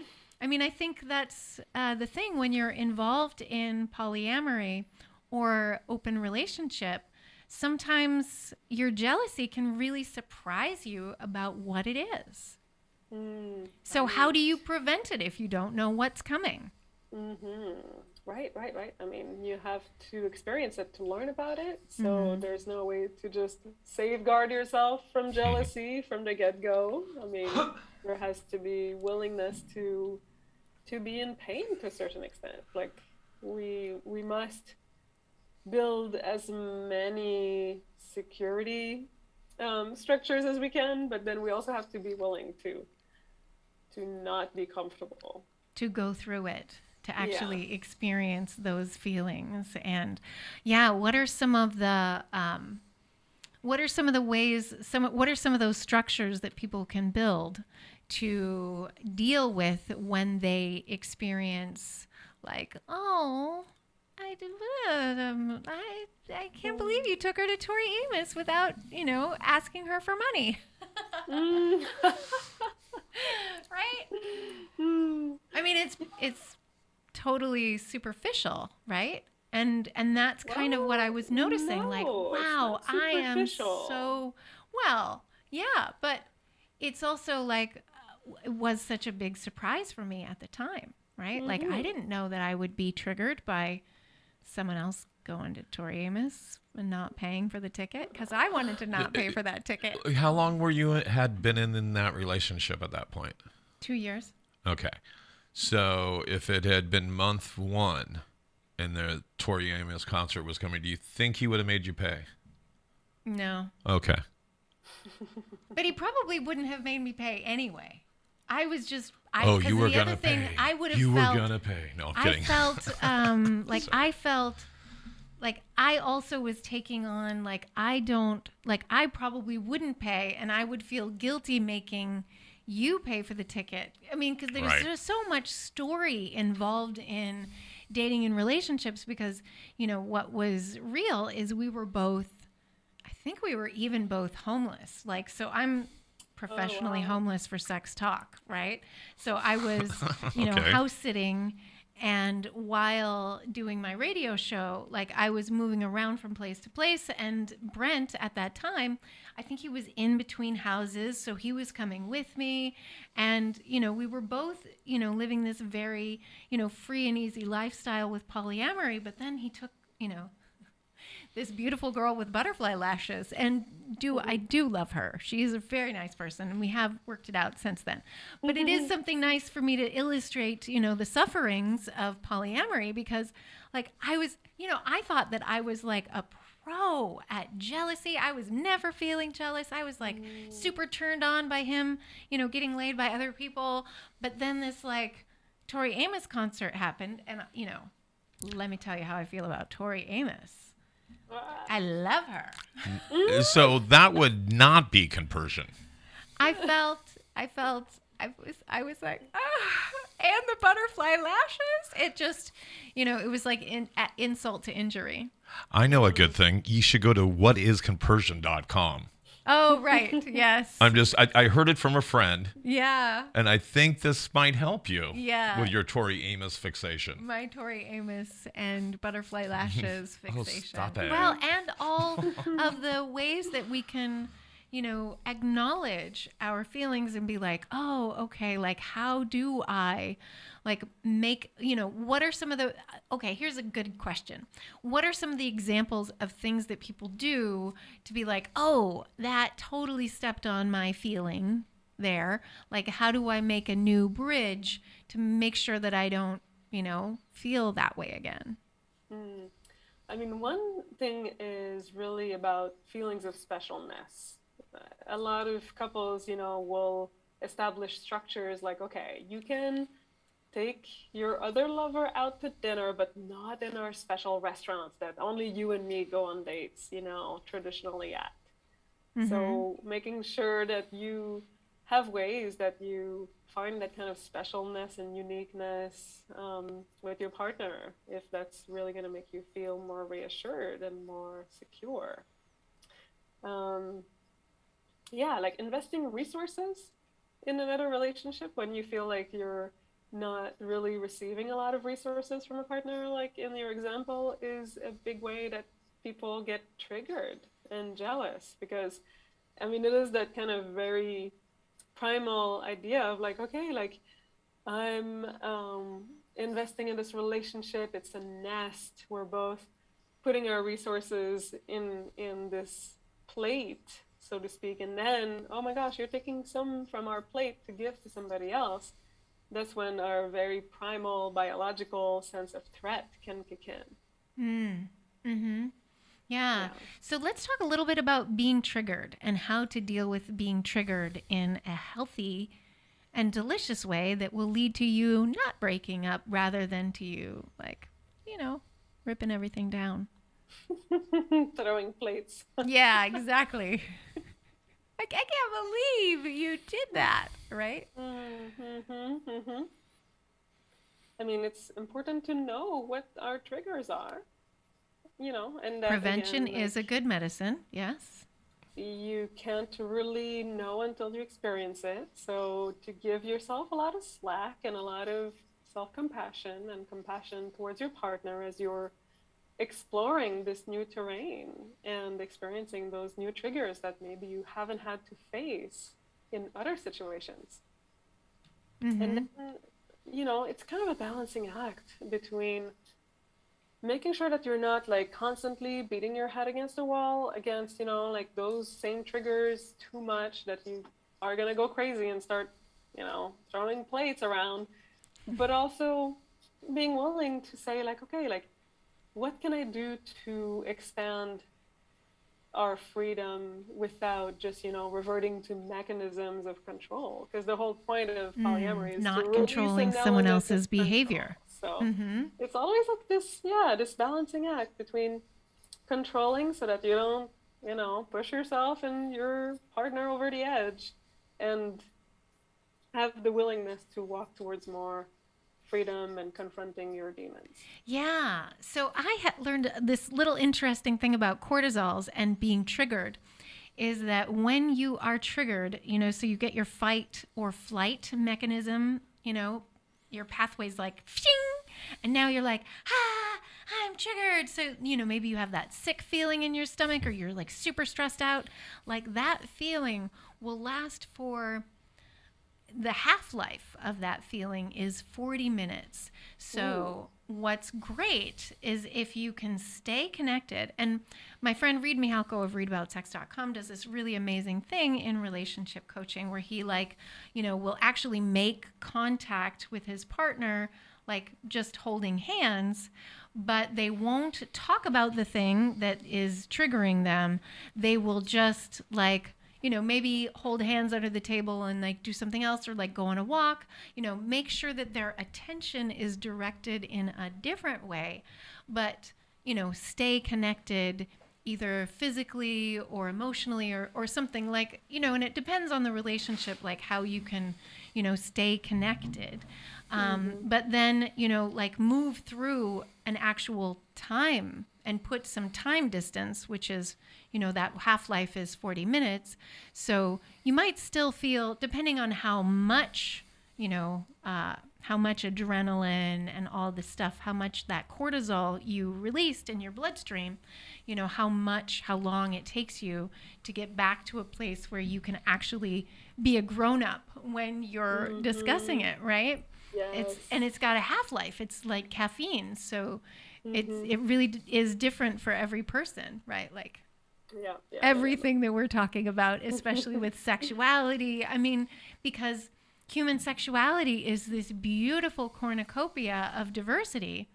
I think that's the thing when you're involved in polyamory or open relationship, sometimes your jealousy can really surprise you about what it is. So how do you prevent it if you don't know what's coming? Right. I mean, you have to experience it to learn about it. So there's no way to just safeguard yourself from jealousy from the get-go. I mean, there has to be willingness to be in pain to a certain extent. Like we must build as many security structures as we can, but then we also have to be willing to not be comfortable. To go through it, to actually experience those feelings. And what are some of the ways, what are some of those structures that people can build to deal with when they experience like, oh, I can't believe you took her to Tori Amos without, you know, asking her for money. Right? I mean, it's totally superficial, right? And that's kind of what I was noticing. Like, wow, I am so well, yeah, but it's also like it was such a big surprise for me at the time, right? Like I didn't know that I would be triggered by someone else going to Tori Amos and not paying for the ticket because I wanted to not pay for that ticket. How long were you had been in that relationship at that point? 2 years. Okay. So if it had been month one and the Tori Amos concert was coming, do you think he would have made you pay? No. Okay. But he probably wouldn't have made me pay anyway. I was just, You were the gonna other thing pay. I would have You felt, were gonna pay. No, I'm I kidding. felt, I felt like I also was taking on, like, I probably wouldn't pay, and I would feel guilty making you pay for the ticket. I mean, because there's Right. just so much story involved in dating and relationships, because, what was real is we were both, I think we were even both homeless. Like, so I'm professionally homeless for sex talk, right? So I was, Okay. house sitting, and while doing my radio show, like, I was moving around from place to place, and Brent at that time, I think he was in between houses, so he was coming with me, and we were both living this very free and easy lifestyle with polyamory. But then he took this beautiful girl with butterfly lashes, and I do love her. She's a very nice person, and we have worked it out since then. But it is something nice for me to illustrate, the sufferings of polyamory, because, like, I was, I thought that I was like a pro at jealousy. I was never feeling jealous. I was like super turned on by him, getting laid by other people. But then this, like, Tori Amos concert happened, and let me tell you how I feel about Tori Amos. I love her. So that would not be compersion. I was like, and the butterfly lashes. It just, it was like insult to injury. I know a good thing. You should go to whatiscompersion.com. Oh, right. Yes. I heard it from a friend, Yeah. and I think this might help you Yeah. with your Tori Amos fixation. My Tori Amos and butterfly lashes fixation. Stop it. Well, and all of the ways that we can, acknowledge our feelings and be like, oh, okay, like, how do I, like, make, what are some of the, okay, here's a good question. What are some of the examples of things that people do to be like, oh, that totally stepped on my feeling there? Like, how do I make a new bridge to make sure that I don't, feel that way again? I mean, one thing is really about feelings of specialness. A lot of couples, will establish structures like, okay, you can take your other lover out to dinner, but not in our special restaurants that only you and me go on dates, traditionally at. Mm-hmm. So making sure that you have ways that you find that kind of specialness and uniqueness with your partner, if that's really going to make you feel more reassured and more secure. Like investing resources in another relationship when you feel like you're not really receiving a lot of resources from a partner, like in your example, is a big way that people get triggered and jealous, because I mean, it is that kind of very primal idea of like, okay, like, I'm investing in this relationship, it's a nest, we're both putting our resources in this plate, so to speak, and then, oh my gosh, you're taking some from our plate to give to somebody else. That's when our very primal biological sense of threat can kick in. Mm-hmm. Yeah. So let's talk a little bit about being triggered and how to deal with being triggered in a healthy and delicious way that will lead to you not breaking up rather than to you, like, ripping everything down. Throwing plates. Yeah, exactly. I can't believe you did that, right? I mean, it's important to know what our triggers are, and that, Prevention again, is a good medicine. Yes. You can't really know until you experience it. So to give yourself a lot of slack and a lot of self-compassion and compassion towards your partner as you're exploring this new terrain and experiencing those new triggers that maybe you haven't had to face in other situations. Mm-hmm. And then, it's kind of a balancing act between making sure that you're not like constantly beating your head against the wall against, like those same triggers too much that you are going to go crazy and start throwing plates around, but also being willing to say like, okay, like, what can I do to expand our freedom without just, reverting to mechanisms of control? Because the whole point of polyamory is to Not release controlling an someone element else's of control. behavior. So it's always like this balancing act between controlling so that you don't, push yourself and your partner over the edge, and have the willingness to walk towards more freedom and confronting your demons. Yeah. So I had learned this little interesting thing about cortisols and being triggered is that when you are triggered, so you get your fight or flight mechanism, your pathway's like, phew, and now you're like, I'm triggered. So, maybe you have that sick feeling in your stomach, or you're like super stressed out. Like that feeling will last for the half-life of that feeling is 40 minutes. So what's great is if you can stay connected. And my friend Reed Mihalko of readaboutsex.com does this really amazing thing in relationship coaching where he will actually make contact with his partner, like just holding hands, but they won't talk about the thing that is triggering them. They will just maybe hold hands under the table and like do something else, or like go on a walk, make sure that their attention is directed in a different way, but, stay connected either physically or emotionally or something like, and it depends on the relationship, like how you can, stay connected. But then, move through an actual time and put some time distance, which is, that half-life is 40 minutes. So you might still feel, depending on how much adrenaline and all this stuff, how much that cortisol you released in your bloodstream, how long it takes you to get back to a place where you can actually be a grown-up when you're discussing it, right? Yes. It's got a half-life. It's like caffeine. So it really is different for every person, right? Like everything that we're talking about, especially with sexuality. I mean, because human sexuality is this beautiful cornucopia of diversity.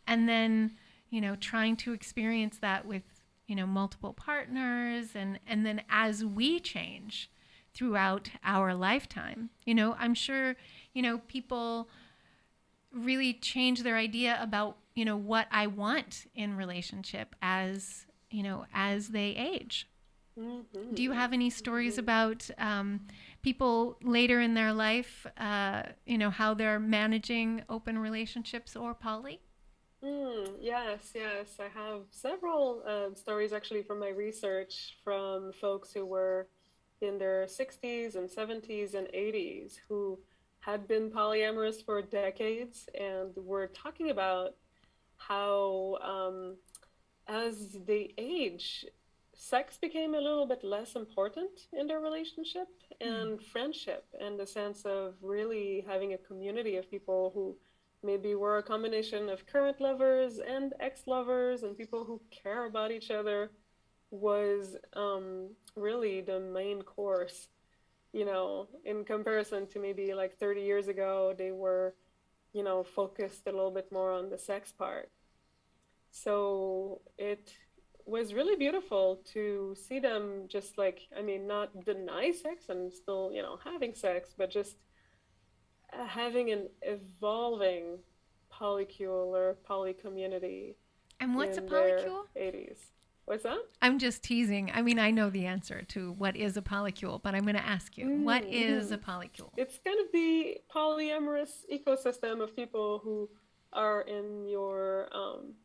And then, trying to experience that with, multiple partners. And then as we change throughout our lifetime, I'm sure, people really change their idea about, what I want in relationship as they age. Do you have any stories about people later in their life, how they're managing open relationships or poly? Yes. I have several stories actually from my research from folks who were in their 60s and 70s and 80s who had been polyamorous for decades, and were talking about how as they age, sex became a little bit less important in their relationship, and friendship, and the sense of really having a community of people who maybe were a combination of current lovers and ex-lovers and people who care about each other was really the main course, in comparison to maybe like 30 years ago. They were, focused a little bit more on the sex part. So it was really beautiful to see them just not deny sex and still, having sex, but just having an evolving polycule or poly community. And what's a polycule? 80s. What's that? I'm just teasing. I mean, I know the answer to what is a polycule, but I'm going to ask you, what is a polycule? It's kind of the polyamorous ecosystem of people who are in your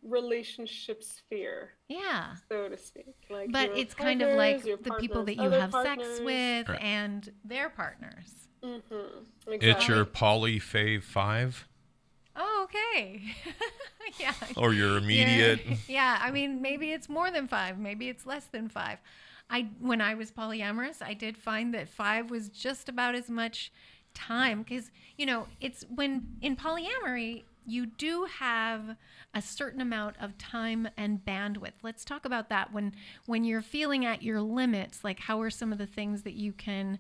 relationship sphere. Yeah. So to speak. But it's kind of like the people that you have sex with and their partners. Exactly. It's your poly fave 5. Oh, okay. Yeah. Or your immediate. Yeah. I mean, maybe it's more than 5. Maybe it's less than 5. When I was polyamorous, I did find that 5 was just about as much time, because, it's when in polyamory, you do have a certain amount of time and bandwidth. Let's talk about that. When you're feeling at your limits, like how are some of the things that you can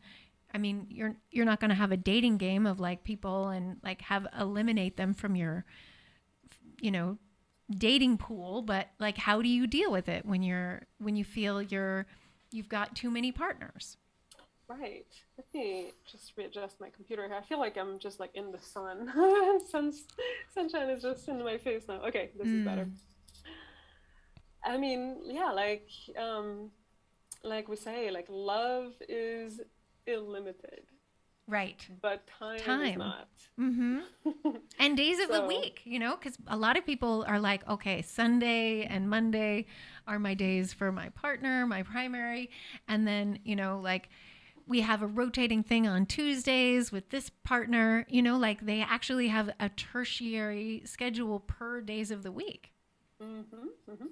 I mean, you're not going to have a dating game of like people and like eliminate them from your, you know, dating pool, but like how do you deal with it when you feel you've got too many partners? Right. Let me just readjust my computer here. I feel like I'm just like in the sun. Sunshine is just in my face now. Okay, this is better. I mean, yeah, like we say, like love is illimited. Right. But time is not. Mm-hmm. And days of the week, you know, because a lot of people are like, okay, Sunday and Monday are my days for my partner, my primary. And then, you know, like we have a rotating thing on Tuesdays with this partner, you know, like they actually have a tertiary schedule per days of the week. Mm-hmm, mm-hmm.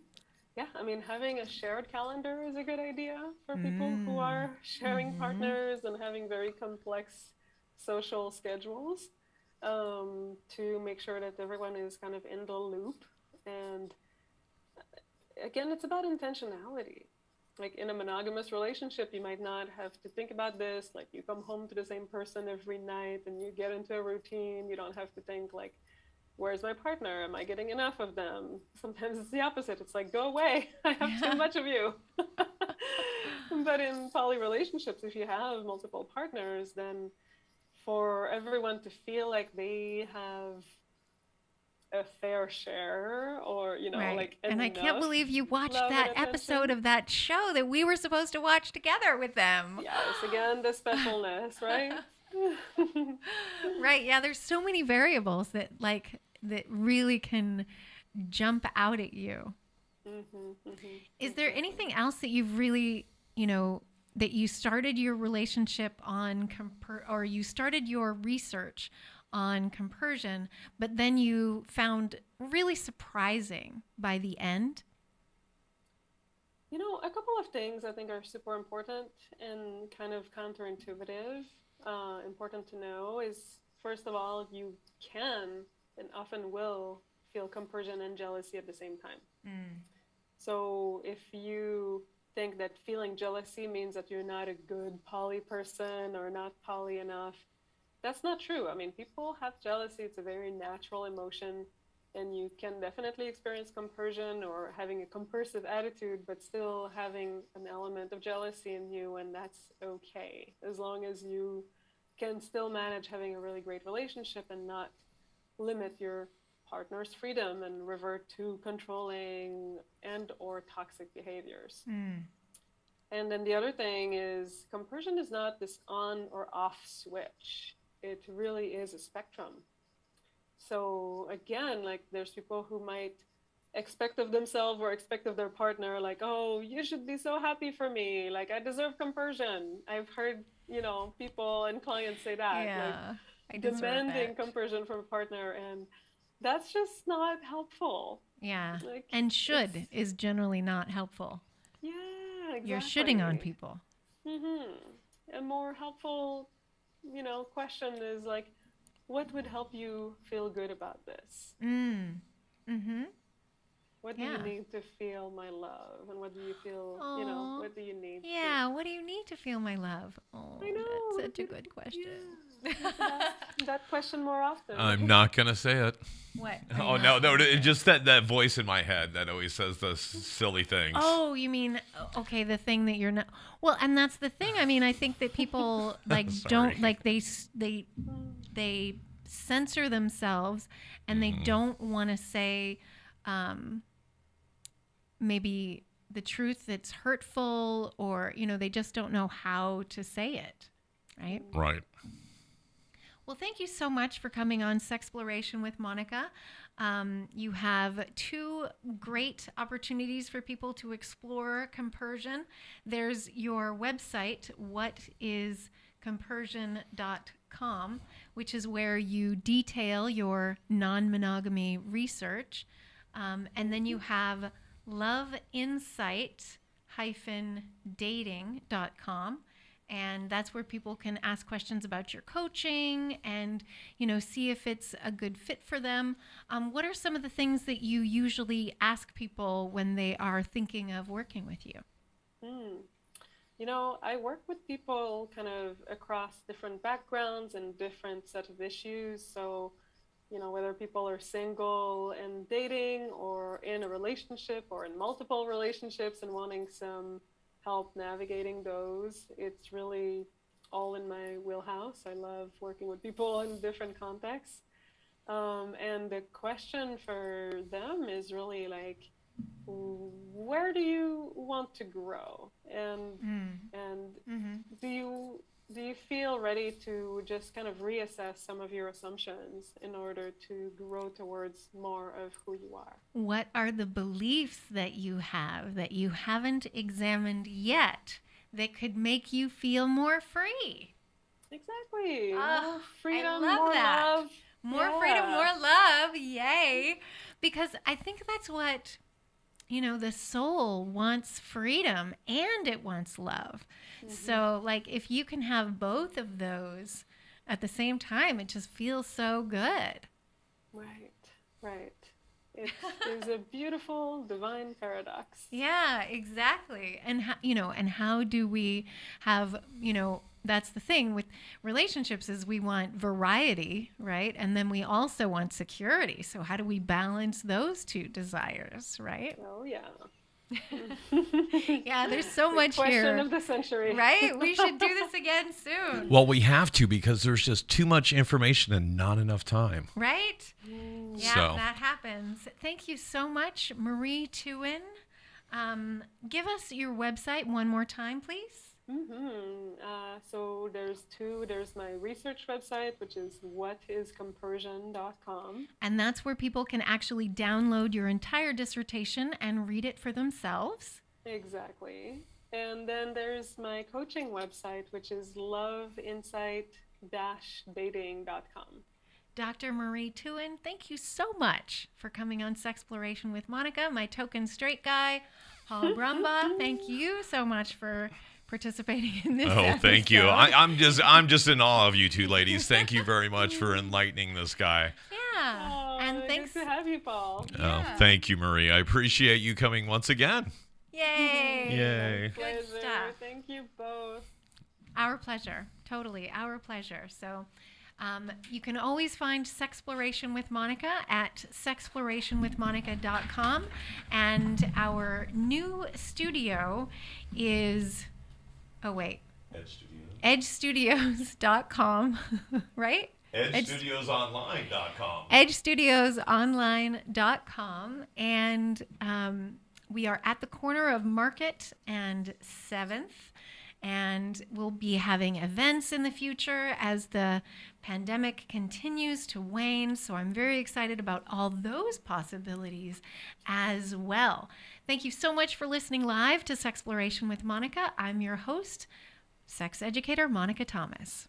Yeah, I mean, having a shared calendar is a good idea for people who are sharing partners and having very complex social schedules, to make sure that everyone is kind of in the loop. And again, it's about intentionality. Like in a monogamous relationship, you might not have to think about this. Like you come home to the same person every night and you get into a routine. You don't have to think like, where's my partner? Am I getting enough of them? Sometimes it's the opposite. It's like, go away. I have too much of you. But in poly relationships, if you have multiple partners, then for everyone to feel like they have a fair share or, you know, like and I can't believe you watched that episode of that show that we were supposed to watch together with them. Yes, again, the specialness, right? Right. Yeah, there's so many variables that really can jump out at you. Is there anything else that you've really, you know, that you started your relationship on or you started your research on compersion, but then you found really surprising by the end? You know, a couple of things I think are super important and kind of counterintuitive. Important to know is, first of all, you can and often will feel compersion and jealousy at the same time. So if you think that feeling jealousy means that you're not a good poly person or not poly enough, that's not true. I mean, people have jealousy. It's a very natural emotion, and you can definitely experience compersion or having a compersive attitude, but still having an element of jealousy in you, and that's okay, as long as you can still manage having a really great relationship and not limit your partner's freedom and revert to controlling and or toxic behaviors. And then the other thing is compersion is not this on or off switch. It really is a spectrum. So again, like there's people who might expect of themselves or expect of their partner, like, oh, you should be so happy for me. Like I deserve compersion. I've heard, you know, people and clients say that. Yeah, like demanding compersion from a partner, and that's just not helpful. Yeah. Like, and should is generally not helpful. Yeah, exactly. You're shitting on people. A more helpful, you know, question is like, what would help you feel good about this? What do you need to feel my love? And what do you feel, you know, what do you need? Yeah, what do you need to feel my love? Oh, I know. That's such a good question. Yeah. That question more often. I'm not going to say it. What? Oh, no, just that voice in my head that always says those silly things. Oh, you mean, okay, the thing that you're not, well, and that's the thing. I mean, I think that people like don't, like they censor themselves and they don't want to say, maybe the truth that's hurtful, or, you know, they just don't know how to say it. Right? Right. Well, thank you so much for coming on Sexploration with Monika. You have 2 great opportunities for people to explore compersion. There's your website, whatiscompersion.com, which is where you detail your non-monogamy research. And then you have loveinsight-dating.com. And that's where people can ask questions about your coaching and, you know, see if it's a good fit for them. What are some of the things that you usually ask people when they are thinking of working with you? I work with people kind of across different backgrounds and different set of issues. So, whether people are single and dating or in a relationship or in multiple relationships and wanting some help navigating those, it's really all in my wheelhouse. I love working with people in different contexts. And the question for them is really like, where do you want to grow, and do you feel ready to just kind of reassess some of your assumptions in order to grow towards more of who you are? What are the beliefs that you have that you haven't examined yet that could make you feel more free? Exactly. Oh, More freedom, I love more that. love. More freedom, more love. Yay. Because I think that's what, the soul wants freedom and it wants love. So, like, if you can have both of those at the same time, it just feels so good. Right. It is a beautiful divine paradox. Yeah, exactly. And how do we have, that's the thing with relationships is we want variety, right? And then we also want security. So how do we balance those two desires, right? Oh, yeah. Yeah, there's so much question here. of the century. Right? We should do this again soon. Well, we have to because there's just too much information and not enough time. Right? Yeah, So. that happens. Thank you so much, Marie Thouin. Give us your website one more time, please. So there's two. There's my research website, which is whatiscompersion.com. And that's where people can actually download your entire dissertation and read it for themselves. Exactly. And then there's my coaching website, which is loveinsight-dating.com. Dr. Marie Thouin, thank you so much for coming on Sexploration with Monika. My token straight guy, Paul Brumbaugh, thank you so much for participating in this episode. Thank you. I'm just in awe of you two ladies. Thank you very much for enlightening this guy. Yeah. Oh, And thanks good to have you, Paul. Yeah. Oh, thank you, Marie. I appreciate you coming once again. Yay. Yay. Good Pleasure. stuff. Thank you both. Our pleasure. Totally. Our pleasure. So you can always find Sexploration with Monika at sexplorationwithmonika.com. And our new studio is, edgestudios.com, right? EdgeStudiosOnline.com. EdgeStudiosOnline.com. And we are at the corner of Market and 7th. And we'll be having events in the future as the pandemic continues to wane. So I'm very excited about all those possibilities as well. Thank you so much for listening live to Sexploration with Monika. I'm your host, sex educator Monika Thomas.